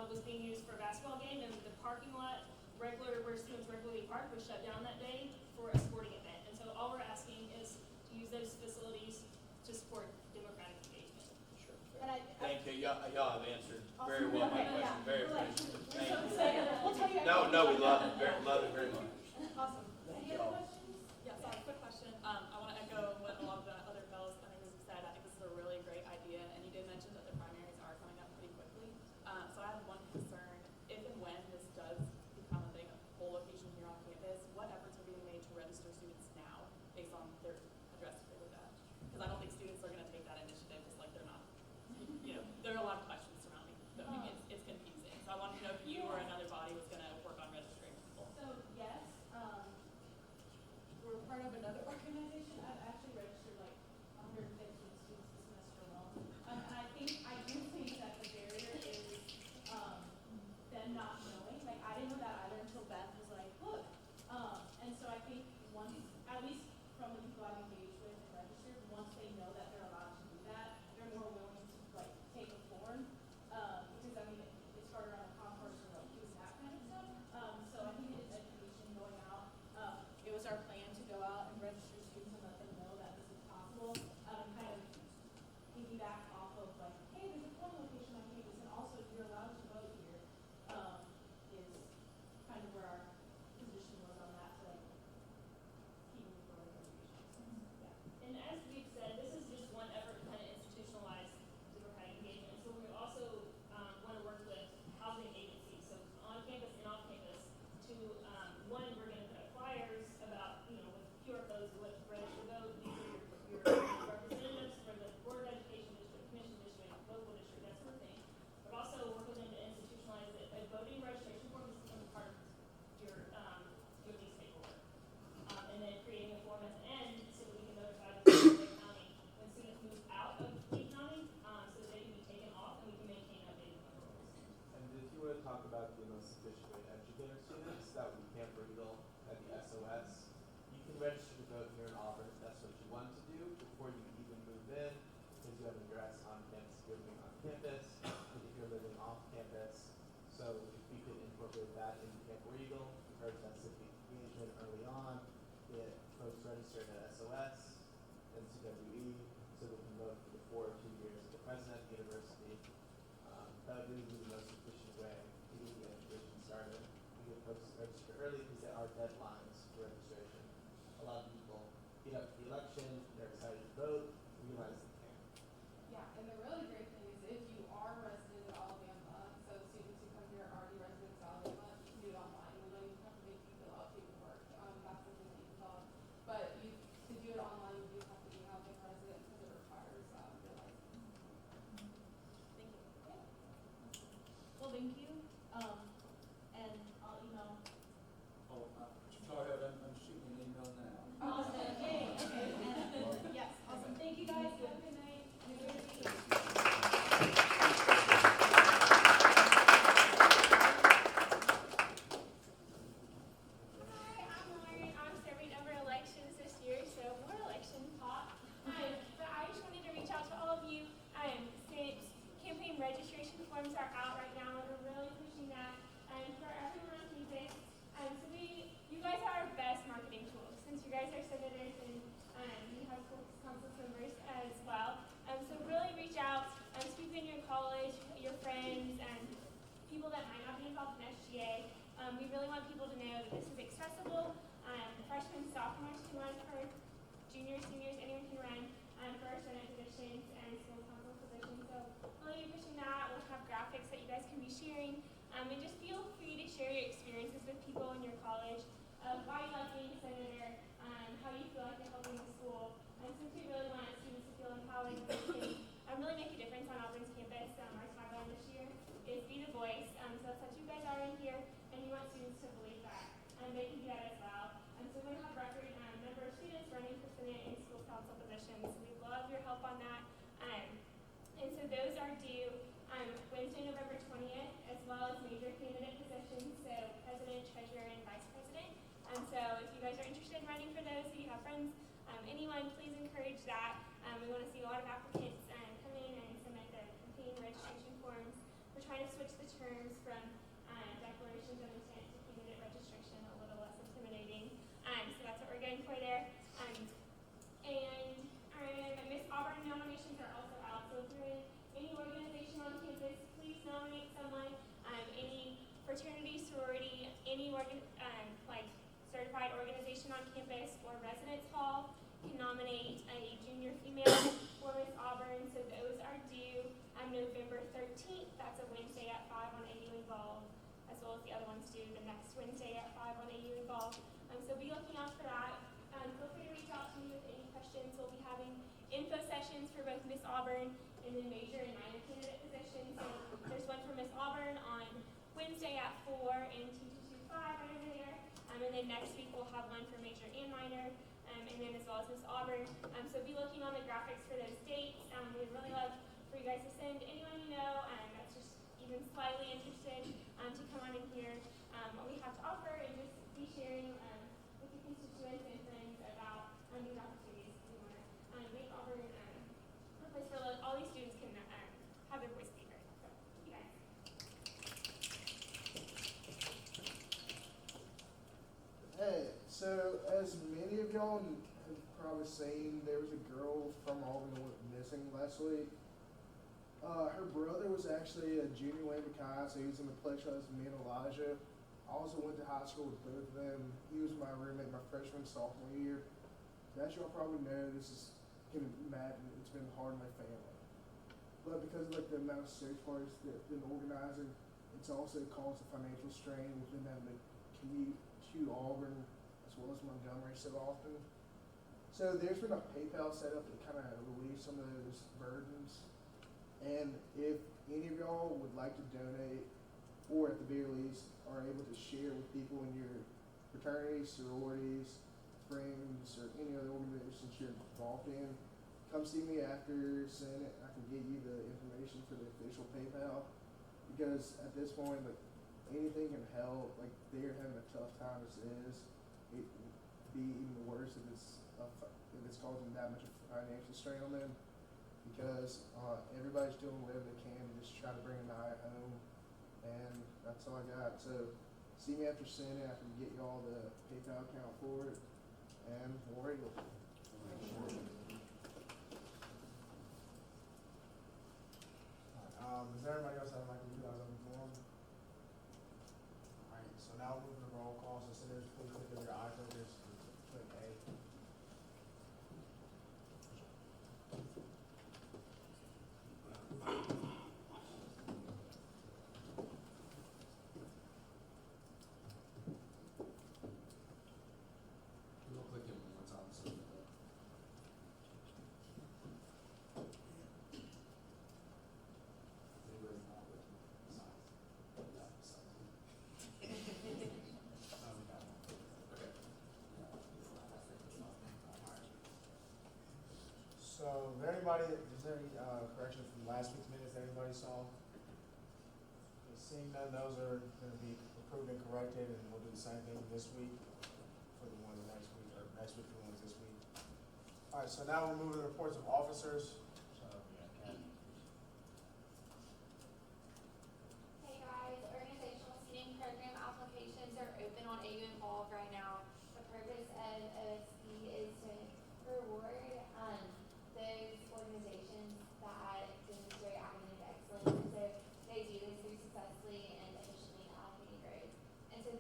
was being used for a basketball game, and the parking lot where students regularly park was shut down that day for a sporting event. And so all we're asking is to use those facilities to support democratic engagement. Sure. And Thank you. Y'all have answered very well my Okay, question. Very appreciative. Thank you. We'll tell you. No, we love it. Love it very much. Awesome. Any other questions? Yeah, sorry, quick question. I want to echo what a lot of the other fellows, I think, has said. I think this is a really great idea, and you did mention that the primaries are coming up pretty quickly. So I have one concern. If and when this does become a big whole location here on campus, what efforts are being made to register students now based on their address history with that? Because I don't think students are going to take that initiative just like they're not. There are a lot of questions surrounding them. It's confusing. So I wanted to know if you or another body was going to work on registering people. So yes, we're part of another organization. I've actually registered like 115 students this semester alone. And I do think that the barrier is them not knowing. Like I didn't know that either until Beth was like, look. And so I think once, at least from the people I've engaged with and registered, once they know that they're allowed to do that, they're more willing to like take a form. Because I mean, it's harder on a concourse or like doing that kind of stuff. So I think it's education going out. It was our plan to go out and register students and let them know that this is possible. Kind of piggyback off of like, hey, there's a polling location on campus, and also you're allowed to vote here. Is kind of where our position was on that to like keep moving forward with education. So, yeah. And as we've said, this is just one effort to kind of institutionalize democratic engagement. So we also want to work with housing agencies, so on campus and off campus, to one, we're going to put up flyers about, with QR codes, what register to vote. These are your representatives for the Board of Education district, commission district, local district, that sort of thing. But also work with them to institutionalize it. A voting registration form is becoming part of your lease paperwork. And then creating a form at the end so that we can notify the Lake County when students move out of Lake County, so that they can be taken off and we can maintain updated rules. And if you were to talk about the most efficient way to educate our students, that would be Camp Regal at the SOS. You can register to vote here in Auburn if that's what you want to do before you even move in, because you have an address on campus if you're living on campus, and if you're living off campus. So if we could incorporate that into Camp Regal, encourage that civic engagement early on, get folks registered at SOS and CWE so they can vote for the 2 years of the president of the university. That would really be the most efficient way to get the education started. We get folks to register early because there are deadlines for registration. A lot of people get up to the election, they're excited to vote, realize they can't. Yeah, and the really great thing is if you are a resident of Alabama, so students who come here are already residents of Alabama, you can do it online. We don't even have to make you fill out paperwork. That's something that you thought. But to do it online, you do have to be an Alabama resident because it requires your license. Thank you. Yeah. Well, thank you. And I'll email. Oh, sorry, I'm shooting an email now. Awesome. Yay. Okay. We really want people to know that this is accessible. Freshmen, sophomores can run for, juniors, seniors, anyone can run for our Senate positions and school council positions. So really be pushing that. We'll have graphics that you guys can be sharing. And just feel free to share your experiences with people in your college, why you like being a senator, how you feel like you're helping the school. And since we really want students to feel empowered and they can really make a difference on Auburn's campus, our tagline this year is Be the Voice. So that's what you guys are in here, and we want students to believe that. They can do that as well. So we're going to have record number of students running for Senate and school council positions. We'd love your help on that. And so those are due Wednesday, November 20th, as well as major candidate positions, so president, treasurer, and vice president. So if you guys are interested in running for those, if you have friends, anyone, please encourage that. We want to see a lot of applicants come in and submit their campaign registration forms. We're trying to switch the terms from declarations of intent to candidate registration, a little less intimidating. So that's what we're going for there. And Miss Auburn nominations are also out. So if you're in any organization on campus, please nominate someone. Any fraternity, sorority, any like certified organization on campus or residence hall can nominate a junior female for Miss Auburn. So those are due November 13th. That's a Wednesday at 5 on AU Involved, as well as the other ones due the next Wednesday at 5 on AU Involved. So be looking out for that. Feel free to reach out to me with any questions. We'll be having info sessions for both Miss Auburn and then major and minor candidate positions. So there's one for Miss Auburn on Wednesday at 4 and 2225 right over there. And then next week we'll have one for major and minor, and then as well as Miss Auburn. So be looking on the graphics for those dates. We'd really love for you guys to send anyone you know that's just even slightly interested to come on and hear what we have to offer and just be sharing with the constituents and friends about these opportunities. We want to make Auburn a place where all these students can have their voice be heard. So, you guys. Hey, so as many of y'all have probably seen, there was a girl from Auburn that went missing last week. Her brother was actually a junior Wayne High, so he was in the pledge class with me and Elijah. I also went to high school with both of them. He was my roommate my freshman, sophomore year. As y'all probably know, this is it's been hard on my family. But because of the amount of search parties that have been organizing, it's also caused a financial strain within having to commute to Auburn as well as Montgomery so often. So there's been a PayPal set up to kind of relieve some of those burdens. And if any of y'all would like to donate, or at the very least are able to share with people in your fraternities, sororities, friends, or any other organizations you're involved in, come see me after Senate. I can get you the information for the official PayPal, because at this point, anything can help. They're having a tough time as it is. It would be even worse if it's causing that much of financial strain on them, because everybody's doing whatever they can to just try to bring an eye home, and that's all I got. So see me after Senate. I can get you all the PayPal account for it, and we'll read it. Does everybody else have to utilize open forum? Alright, so now we're moving to roll call. So senators, please look at your eye clickers. Click A. We'll click it one more time so anybody's not with me. Besides. Yeah, besides. Okay. So, is there any corrections from last week's minutes that anybody saw? Okay, seeing none, those are going to be approved and corrected, and we'll do the same thing this week for the ones next week, or next week for the ones this week. All right, so now we're moving to the reports of officers. So, yeah, Kat. Hey guys, organizational seating program applications are open on AU Involved right now. The purpose of OSC is to reward those organizations that demonstrate academic excellence. So they do this through successfully and efficiently allocating grades. And so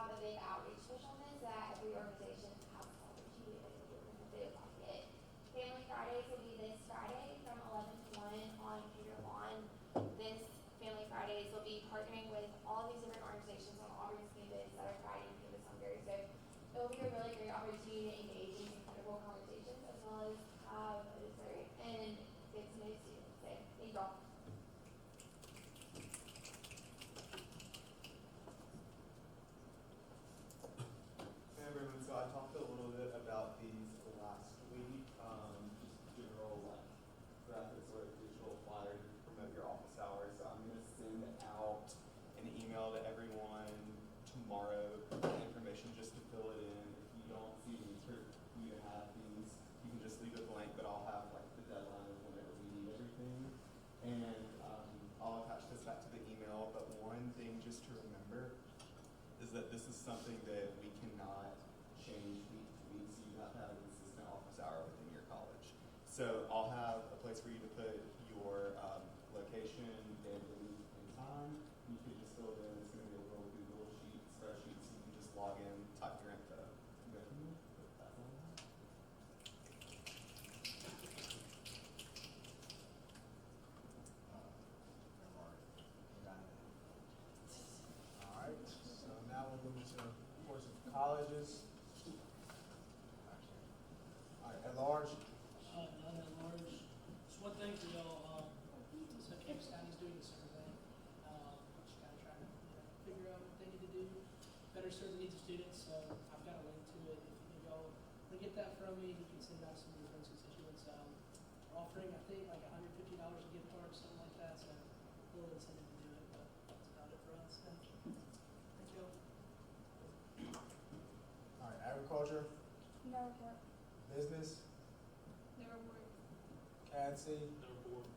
have a big outreach push on this that every organization has an opportunity in the big pocket. Family Fridays will be this Friday from 11 to 1 on Peter Lawn. This Family Fridays will be partnering with all these different organizations on Auburn's campus that are Friday campus hungry. So it will be a really great opportunity to engage in incredible conversations as well as have a dessert and get to know students. So thank you all. Hey everyone, so I talked a little bit about these last week, just general like graphics or digital flyers to promote your office hours. So I'm gonna send out an email to everyone tomorrow, information just to fill it in. If you don't see the need for you to have these, you can just leave it blank, but I'll have like the deadline of whenever we need everything. And I'll attach this back to the email, but one thing just to remember is that this is something that we cannot change week to week, so you have to have a consistent office hour within your college. So I'll have a place for you to put your location, day of the week, and time. You can just fill it in. It's going to be a little Google sheet, spreadsheet, so you can just log in, type your info. That's all I have. Alright, so now we'll move to, of course, colleges. Alright, at large. None at large. Just one thing for y'all, so Campus County's doing a survey, just kind of trying to figure out what they need to do, better serve the needs of students, so I've got a link to it. If y'all want to get that from me, you can send out some of your friends and constituents. We're offering, I think, like $150 a gift card, something like that, so a little incentive to do it, but that's about it for us. Thank you. Alright, agriculture, No report. business, No report. CADC, No report.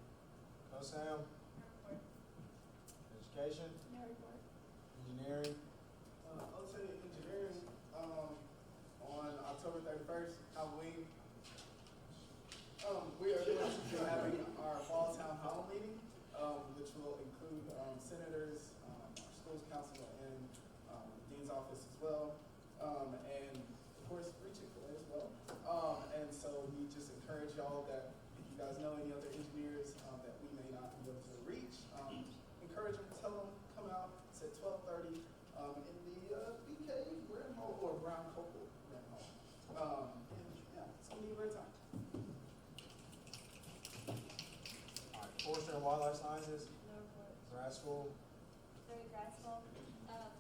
COSAM, No report. education, No report. engineering. I'll tell you, engineering, on October 31st, Halloween, we are going to be having our fall town hall meeting, which will include senators, our schools council, and the dean's office as well, and of course free Chick-fil-A as well. And so we just encourage y'all that if you guys know any other engineers that we may not be able to reach, encourage them, tell them, come out. It's at 12:30 in the BK Grand Hall or Brown Copel Grand Hall. And yeah, it's gonna be a great time. Alright, forestry and wildlife sciences, No report. grad school. Very grad school.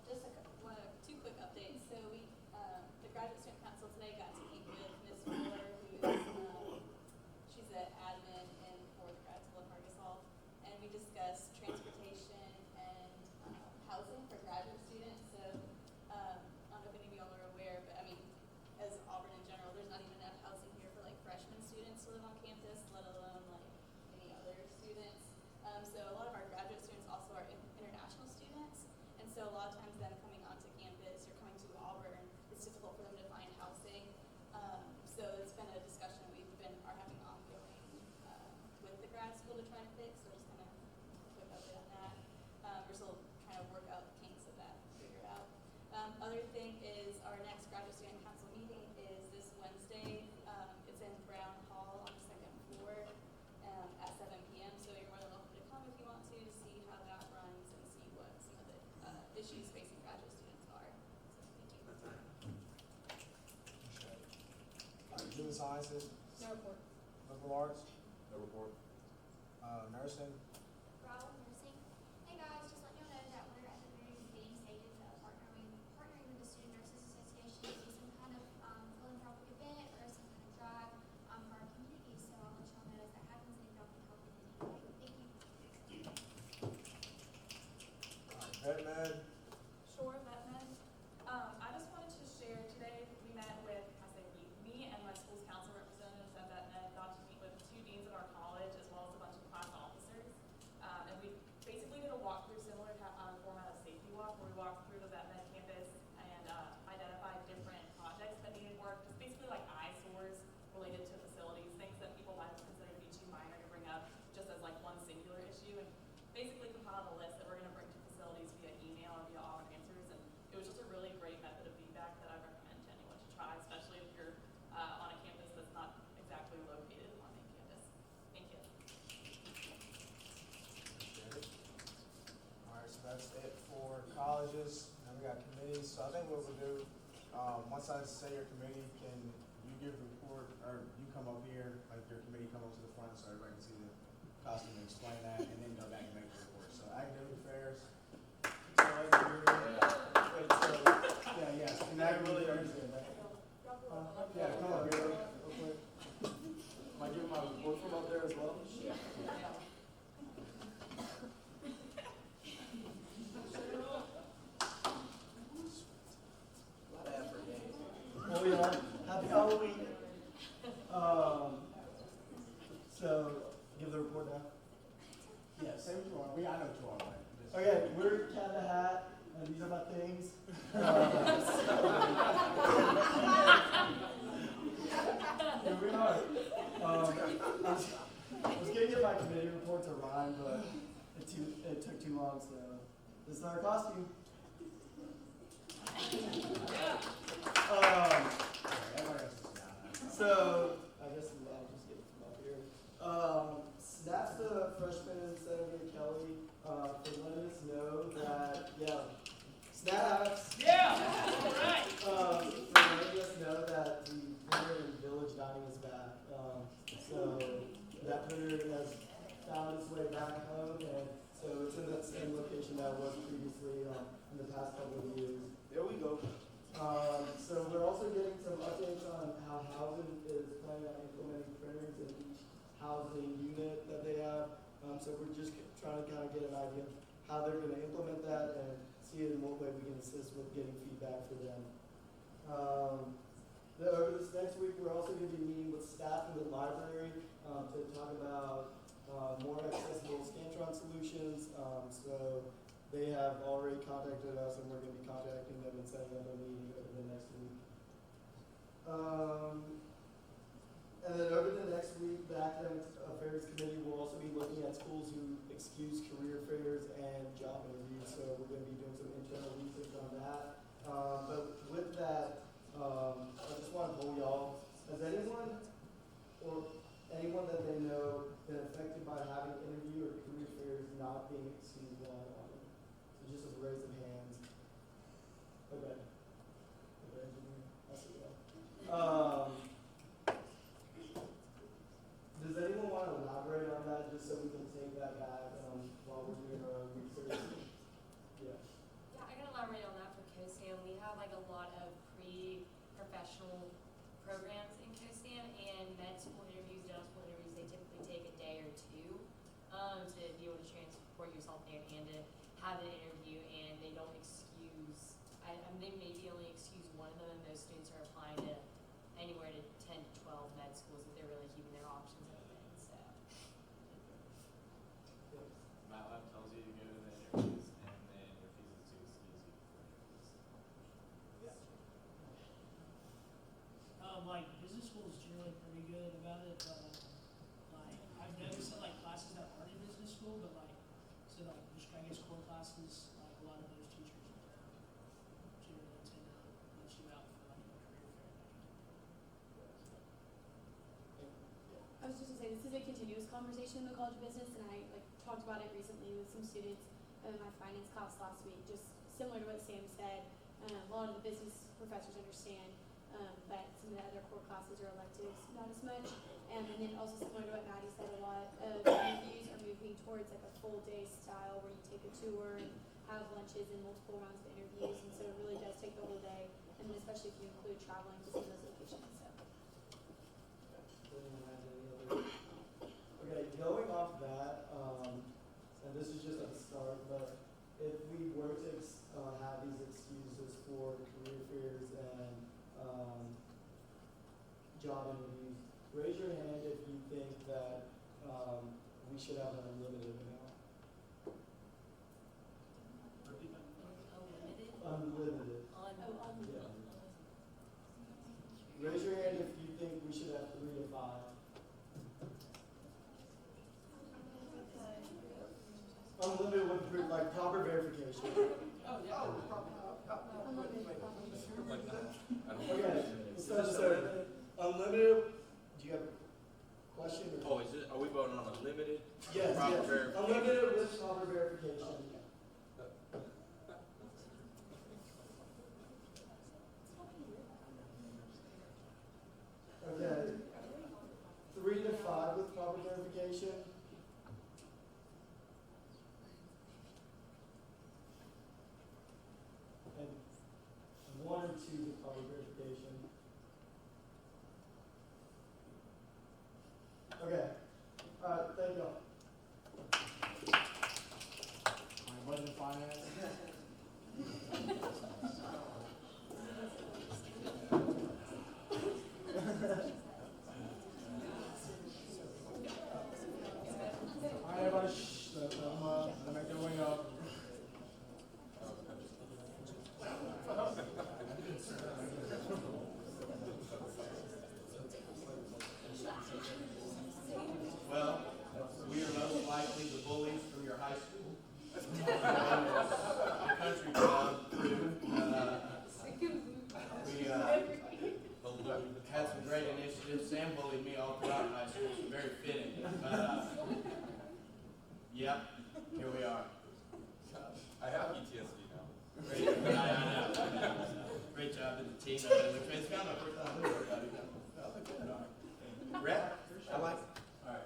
Just two quick updates. So the Graduate Student Council today got to meet with Ms. Fuller, who is, she's an admin for the grad school at Hargis and we discussed transportation and housing for graduate students. So I don't know if any of y'all are aware, but I mean, as Auburn in general, there's not even enough housing here for like freshman students to live on campus, let alone like any other students. So a lot of our graduate students also are international students, and so a lot of times them coming onto campus or coming to Auburn, it's difficult for them to find housing. So it's been a discussion are having ongoing with the grad school to try and fix. So just kind of quick update on that. We're still trying to work out the kinks of that, figure it out. Other thing is our next graduate student council meeting is this Wednesday. It's in Brown Hall on the second floor at 7 p.m. So you're more than welcome to come if you want to see how that runs and see what some of the issues facing graduate students are. So thank you. Alright, human sciences, No report. liberal arts, No report. nursing. Rob, nursing. Hey guys, just let you know that we're at the very beginning stages of partnering with the Student Nurses Association to do some kind of philanthropic event or some kind of drive for our community. So I'll let y'all know as that happens and if y'all can help in any way. Thank you. Alright, vet med, Sure, VetMed. I just wanted to share today, we met with, me and my school's council representatives at VetMed got to meet with 2 deans of our college as well as a bunch of class officers. And we basically did a walkthrough similar to format of Safety Walk, where we walked through the VetMed campus and identified different projects that needed work, just basically like eyesores related to facilities, things that people might have considered to be too minor to bring up just as like one singular issue, and basically compiled a list that we're going to bring to facilities via email or via colleges, and we got committees. So I think what we'll do, once I say your committee, can you give the report, or you come up here, like your committee come up to the front so everybody can see the costume and explain that, and then go back and make the report. So academic affairs. So yes, and that really is good. Yeah, come up here real quick. Might give my report from up there as well. Oh yeah, happy Halloween. So, give the report now. Yeah, say what you want. I know what you want. Okay, we're Cat in the Hat, and these are my things. Here we are. I was gonna get my committee report to rhyme, but it took too long, so this is our costume. So, I guess I'll just get from up here. That's the freshman Senator Kelly for letting us know that, snaps. Yeah! Alright! For letting us know that the printer and village dining is back. So that printer has found its way back home, and so it's in that same location that it was previously in the past couple of years. There we go. So we're also getting some updates on how housing is planning on implementing printers in each housing unit that they have. So we're just trying to kind of get an idea of how they're going to implement that and see in what way we can assist with getting feedback for them. Over this next week, we're also going to be meeting with staff in the library to talk about more accessible Scantron solutions. So they have already contacted us, and we're going to be contacting them and setting up a meeting over the next week. And then over the next week, the Academic Affairs Committee will also be looking at schools who excuse career fairs and job interviews. So we're going to be doing some internal research on that. But with that, I just want to poll y'all. Has anyone that they know been affected by having interview or career fairs not being excused while on them? So just a raise of hands. Okay. I see that. Does anyone want to elaborate on that just so we can take that back while we're doing our own research? Yeah. Yeah, I can elaborate on that for COSAM. We have like a lot of pre-professional programs in COSAM, and med school interviews, dental school interviews, they typically take a day or two to be able to transport yourself there and to have an interview, and they don't excuse, they maybe only excuse one of them, and those students are applying to anywhere to 10 to 12 med schools if they're really keeping their options open, so. MATLAB tells you to go to the interviews and then refuses to excuse you for interviews. Like, business school is generally pretty good about it, but, like, I've noticed that, like, classes that aren't in business school, but, like, so, like, just, I guess, core classes, like, a lot of those teachers generally tend to let you out for, like, a career fair. I was just gonna say, this is a continuous conversation in the College of Business, and I talked about it recently with some students in my finance class last week, just similar to what Sam said. A lot of the business professors understand that some of the other core classes are electives, not as much. And then also similar to what Maddie said, a lot of interviews are moving towards like a full day style where you take a tour and have lunches and multiple rounds of interviews, and so it really does take the whole day, and then especially if you include traveling to some of those locations. So. Okay, going off that, and this is just at the start, but if we were to have these excuses for career fairs and job interviews, raise your hand if you think that we should have an unlimited amount. Unlimited. Yeah. Raise your hand if you think we should have 3 to 5. Unlimited with like proper verification. Oh, yeah. Okay, so unlimited, do you have a question? Oh, are we voting on unlimited? Yes, Proper yes. verification? Unlimited with proper verification. finance. Alright, everybody, shh, they're not going up. Well, we are most likely the bullies from your high school. The country club crew. We had some great initiatives. Sam bullied me all throughout high school, so very fitting. But, yep, here we are. I have PTSD now. Great, I know. Great job to the team. It's kind of my first time doing it. All right. Rhett, I like it. All right.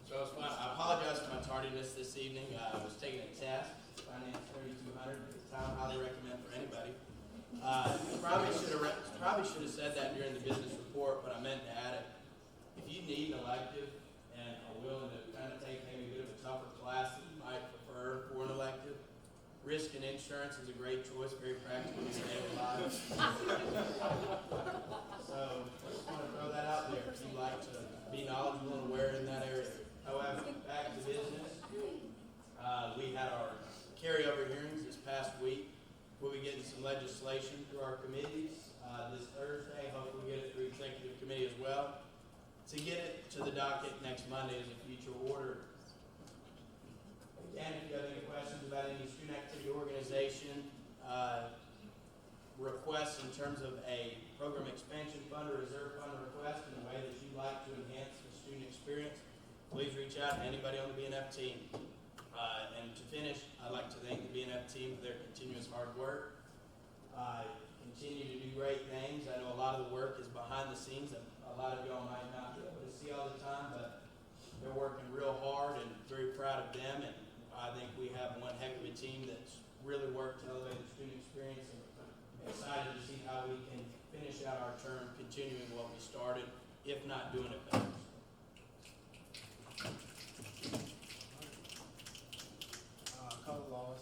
So it was fun. I apologize for my tardiness this evening. I was taking a test, Finance 3200 at the time. Highly recommend for anybody. Probably should have said that during the business report, but I meant to add it. If you need an elective and are willing to kind of take maybe a bit of a tougher class that you might prefer for an elective, risk and insurance is a great choice, very practical in your daily lives. So I just want to throw that out there if you'd like to be knowledgeable and aware in that area. However, back to business. We had our carryover hearings this past week. We'll be getting some legislation through our committees this Thursday. Hopefully we get it through executive committee as well. To get it to the docket next Monday is a future order. Again, if you have any questions about any student activity organization requests in terms of a program expansion fund or reserve fund request in a way that you'd like to enhance the student experience, please reach out to anybody on the BNF team. And to finish, I'd like to thank the BNF team for their continuous hard work. Continue to do great things. I know a lot of the work is behind the scenes and a lot of y'all might not be able to see all the time, but they're working real hard and very proud of them. And I think we have one heck of a team that's really worked to elevate the student experience, and excited to see how we can finish out our term continuing what we started, if not doing it better. Color laws.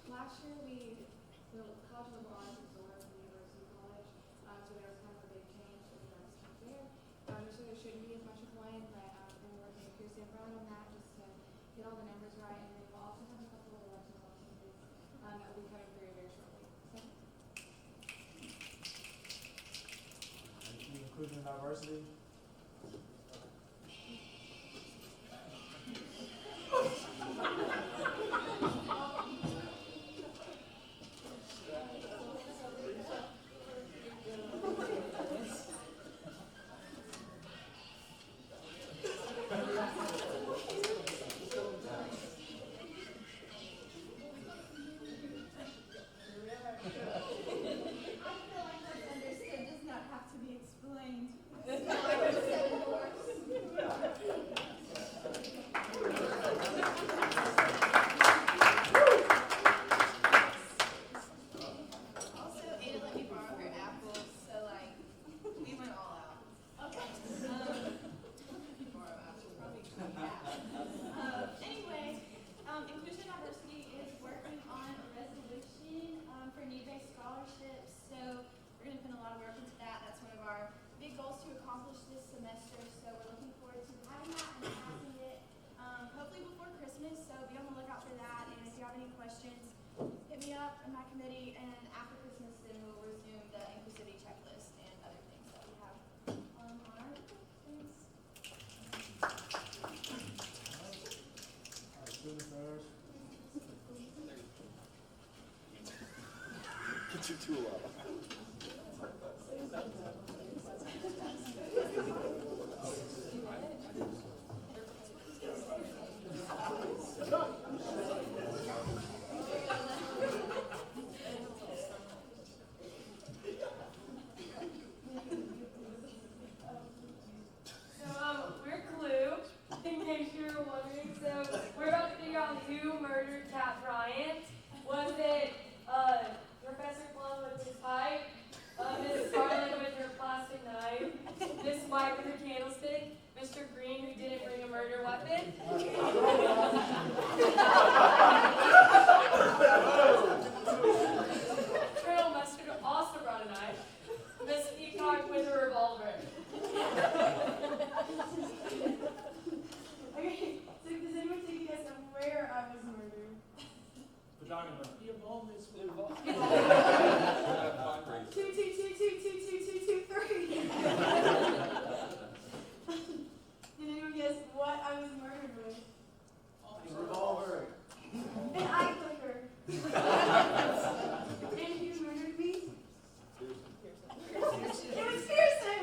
Last year the College of Liberal Arts absorbed the University College, so there was kind of a big change in the arts team there. So there shouldn't be as much of one, but we're working with Kirsty and Brown on that just to get all the numbers right, and then we'll also have a couple of elections opportunities that will be coming through very shortly. So. Inclusion and diversity. scholarships. So we're going to put a lot of work into that. That's one of our big goals to Chitula. We're Clue, in case you were wondering. So, we're about to figure out who murdered Cat Bryant. Was it, Professor Plum with his pipe? Miss Scarlet with her plastic knife? Miss White with her candlestick? Mr. Green who didn't bring a murder weapon? Colonel Mustard also brought a knife. Miss Peacock with a revolver. Okay, so does anyone take a guess on where I was murdered? Vagina burn. The involvement is Two, two, two, two, two, two, two, two, three. Did anyone guess what I was murdered with? Revolver. An eye clicker. And who murdered me? It was Pearson.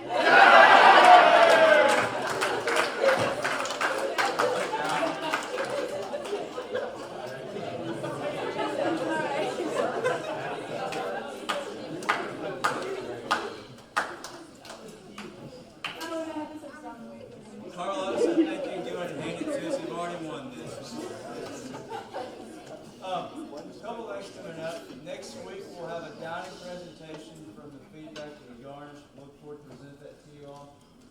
Carlos, I think you can go ahead and hand it to us. You've already won this. A couple things coming up. Next week we'll have a dining presentation from the feedback of the Garnish. Look forward to present that to you all.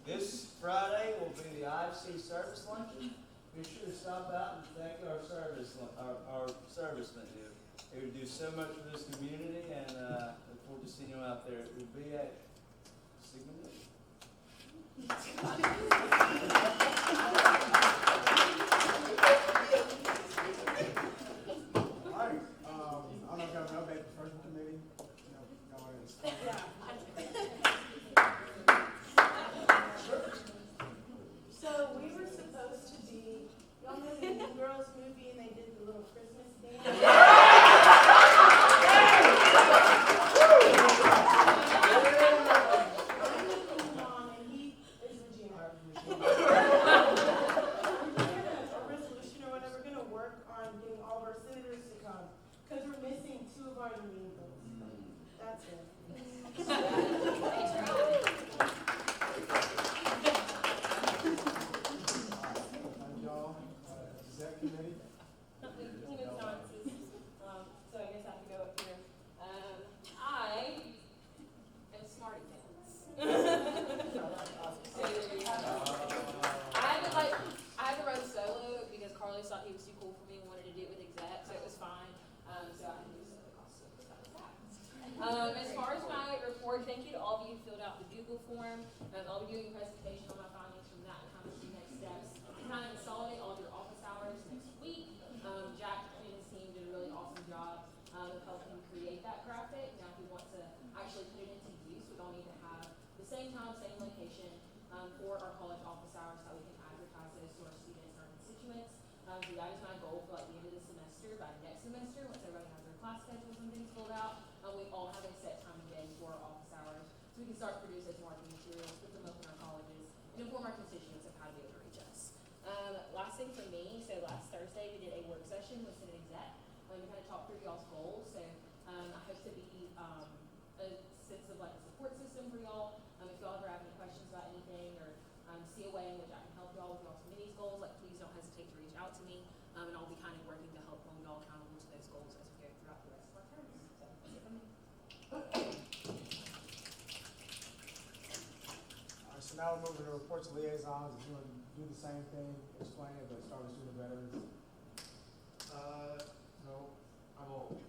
This Friday will be the IFC service luncheon. Be sure to stop out and thank our servicemen here. They would do so much for this community, and look forward to seeing you out there. It will be at Signal. Alright, I don't know if y'all know about the first committee. Y'all want to explain? So we were supposed to be, y'all know the Mean Girls movie and they did the little Christmas dance? As far as my report, thank you to all of you who filled out the Google form. I'll be doing a presentation on my findings from that and kind of the next steps. Kind of consolidate all of your office hours next week. Jack and his team did a really awesome job of helping create that graphic. Now, if we want to actually put it into use, we all need to have the same time, same location for our college office hours so we can advertise those to our students and our constituents. So that is my goal for like the end of the semester. By next semester, once everybody has their class schedules and things filled out, we all have a set time and day for our office hours, so we can start to produce those marketing materials, put them up in our colleges, and inform our constituents of how to be able to reach us. Last thing for me, so last Thursday we did a work session with Senate Exec. We kind of talked through y'all's goals, so I hope to be a sense of like a support system for y'all. If y'all ever have any questions about anything or see a way in which I can help y'all with y'all's committee's goals, like please don't hesitate to reach out to me, and I'll be kind of working to help hold y'all accountable to those goals as we go throughout the rest of our terms. So that's it from me. Alright, so now we're moving to reports of liaisons. If you want to do the same thing, explain it, but start with student veterans. No, I won't.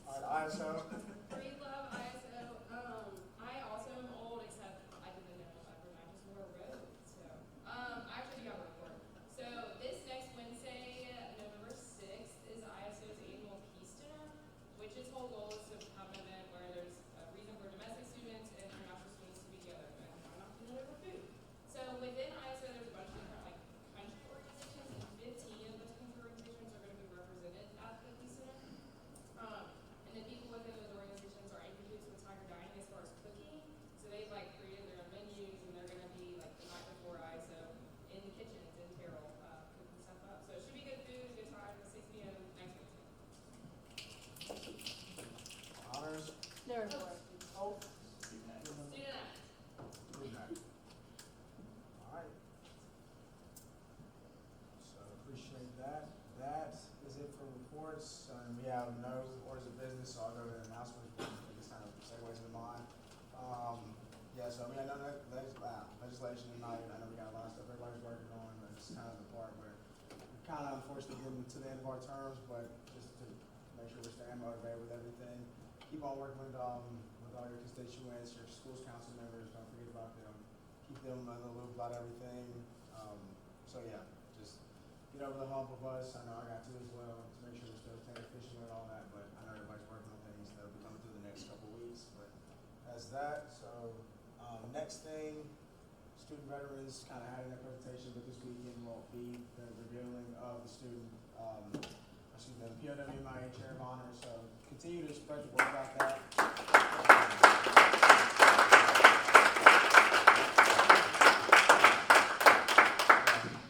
Alright, ISO. Breathe Love, ISO. I also am old, except I didn't know I just wore a robe. So, I actually got a report. So this next Wednesday, November 6th, is ISO's annual Peace Dinner, which its whole goal is to have an event where there's a reason for domestic students and international students to be together and try not to deliver food. So within ISO, there's a bunch of different like country organizations, and 15 of those country organizations are going to be represented Never for it. Oh. Student act. Alright. So appreciate that. That is it for reports. We have no orders of business, so I'll go to the announcements. This kind of segues into mine. Yeah, so I know legislation tonight. I know we got a lot of stuff everybody's working on, but it's kind of the part where we're kind of unfortunately getting to the end of our terms, but just to make sure we're staying motivated with everything. Keep on working with all your constituents, your schools council members. Don't forget about them. Keep them in the loop about everything. So yeah, just get over the hump of us. I know I got to as well to make sure we're still staying efficient with all that. But I know everybody's working on things that'll be coming through the next couple of weeks. But that's that. So next thing, student veterans kind of had in their presentation, but this weekend will be the revealing of the student. The POWMIA Chair of Honor. So continue to spread the word about that.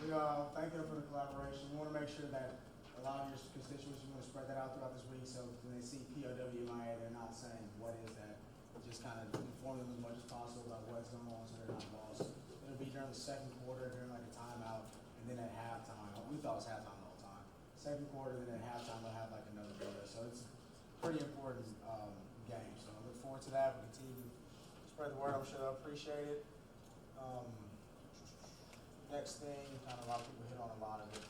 We thank them for the collaboration. We want to make sure that a lot of your constituents, you want to spread that out throughout this week, so when they see POWMIA, they're not saying, what is that? Just kind of inform them as much as possible about what's going on so they're not lost. It'll be during the second quarter, during like a timeout, and then at halftime. We thought it was halftime the whole time. Second quarter, then at halftime, they'll have like another video. So it's a pretty important game. So I look forward to that. We continue to spread the word. I'm sure they'll appreciate it. Next thing, kind of a lot of people hit on a lot of it.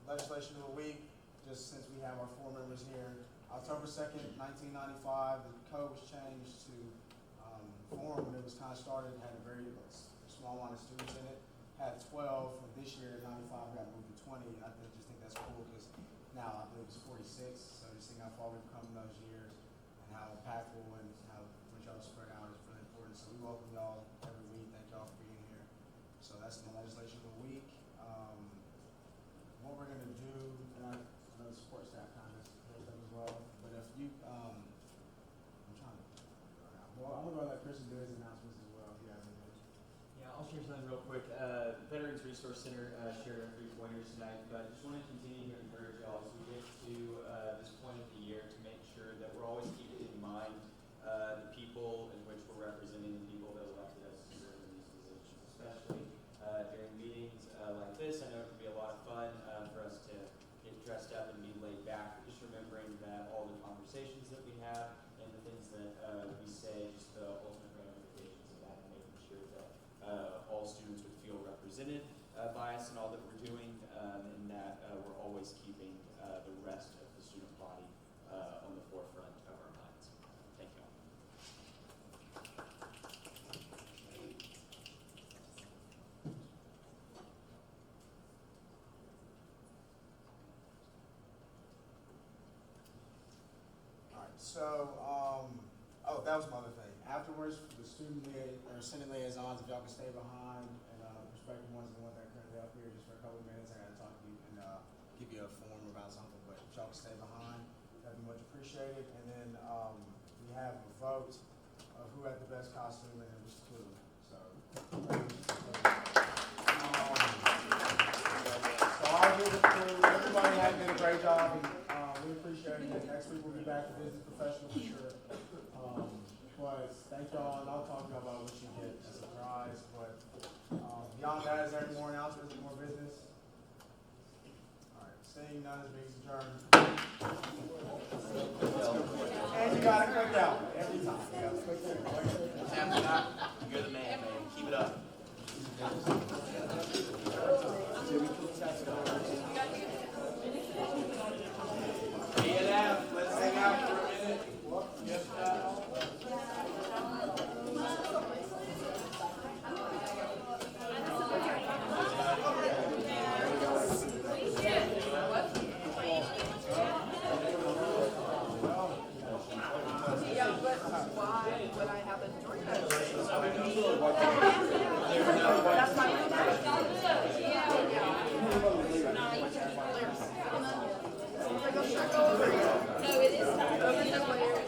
Legislation of the week, just since we have our 4 members here. October 2nd, 1995, the code was changed to form when it was kind of started. It had a very small amount of students in it. Had 12, and this year, 95 got moved to 20. I just think that's cool because now I believe it's 46. So just seeing how far we've come in those years and how impactful and how much y'all spread out is really important. So we welcome y'all every week. Thank y'all for being here. So that's the legislation of the week. What we're gonna do, and I know the support staff kind of knows them as well. But if you, I'm trying to. Well, I'm gonna let Christian do his announcements as well. If he has anything. Yeah, I'll share something real quick. Veterans Resource Center shared our 3 pointers tonight, but I just want to continue to encourage y'all as we get to this point of the year to make sure that we're always keeping in mind the people in which we're representing, the people that elected us to serve in these positions, especially during meetings like this. I know it can be a lot of fun for us to get dressed up and be laid back, but just remembering that all the conversations that we have and the things that we say, just the ultimate ramifications of that, and making sure that all students would feel represented by us in all that we're doing, and that we're always keeping the rest of the student body on the forefront of our minds. Thank you all. Alright, so, that was my other thing. Afterwards, the student or Senate liaisons, if y'all can stay behind, and the prospective ones, the ones that are currently up here, just for a couple of minutes, I gotta talk to you and give you a form about something, but if y'all can stay behind, that'd be much appreciated. And then we have a vote of who had the best costume, and it was 2. So, so I'll give it to everybody. Has did a great job, and we appreciate it. Next week we'll be back to business professional for sure. But thank y'all, and I'll talk to y'all about what you get as a prize. But beyond that, is there any more announcements, more business? All right, seeing none, this meeting's adjourned. And you got a cookout every time. You got a cookout. After that, you're the man, man. Keep it up. Let's hang out for a minute. Yes, No, it is not.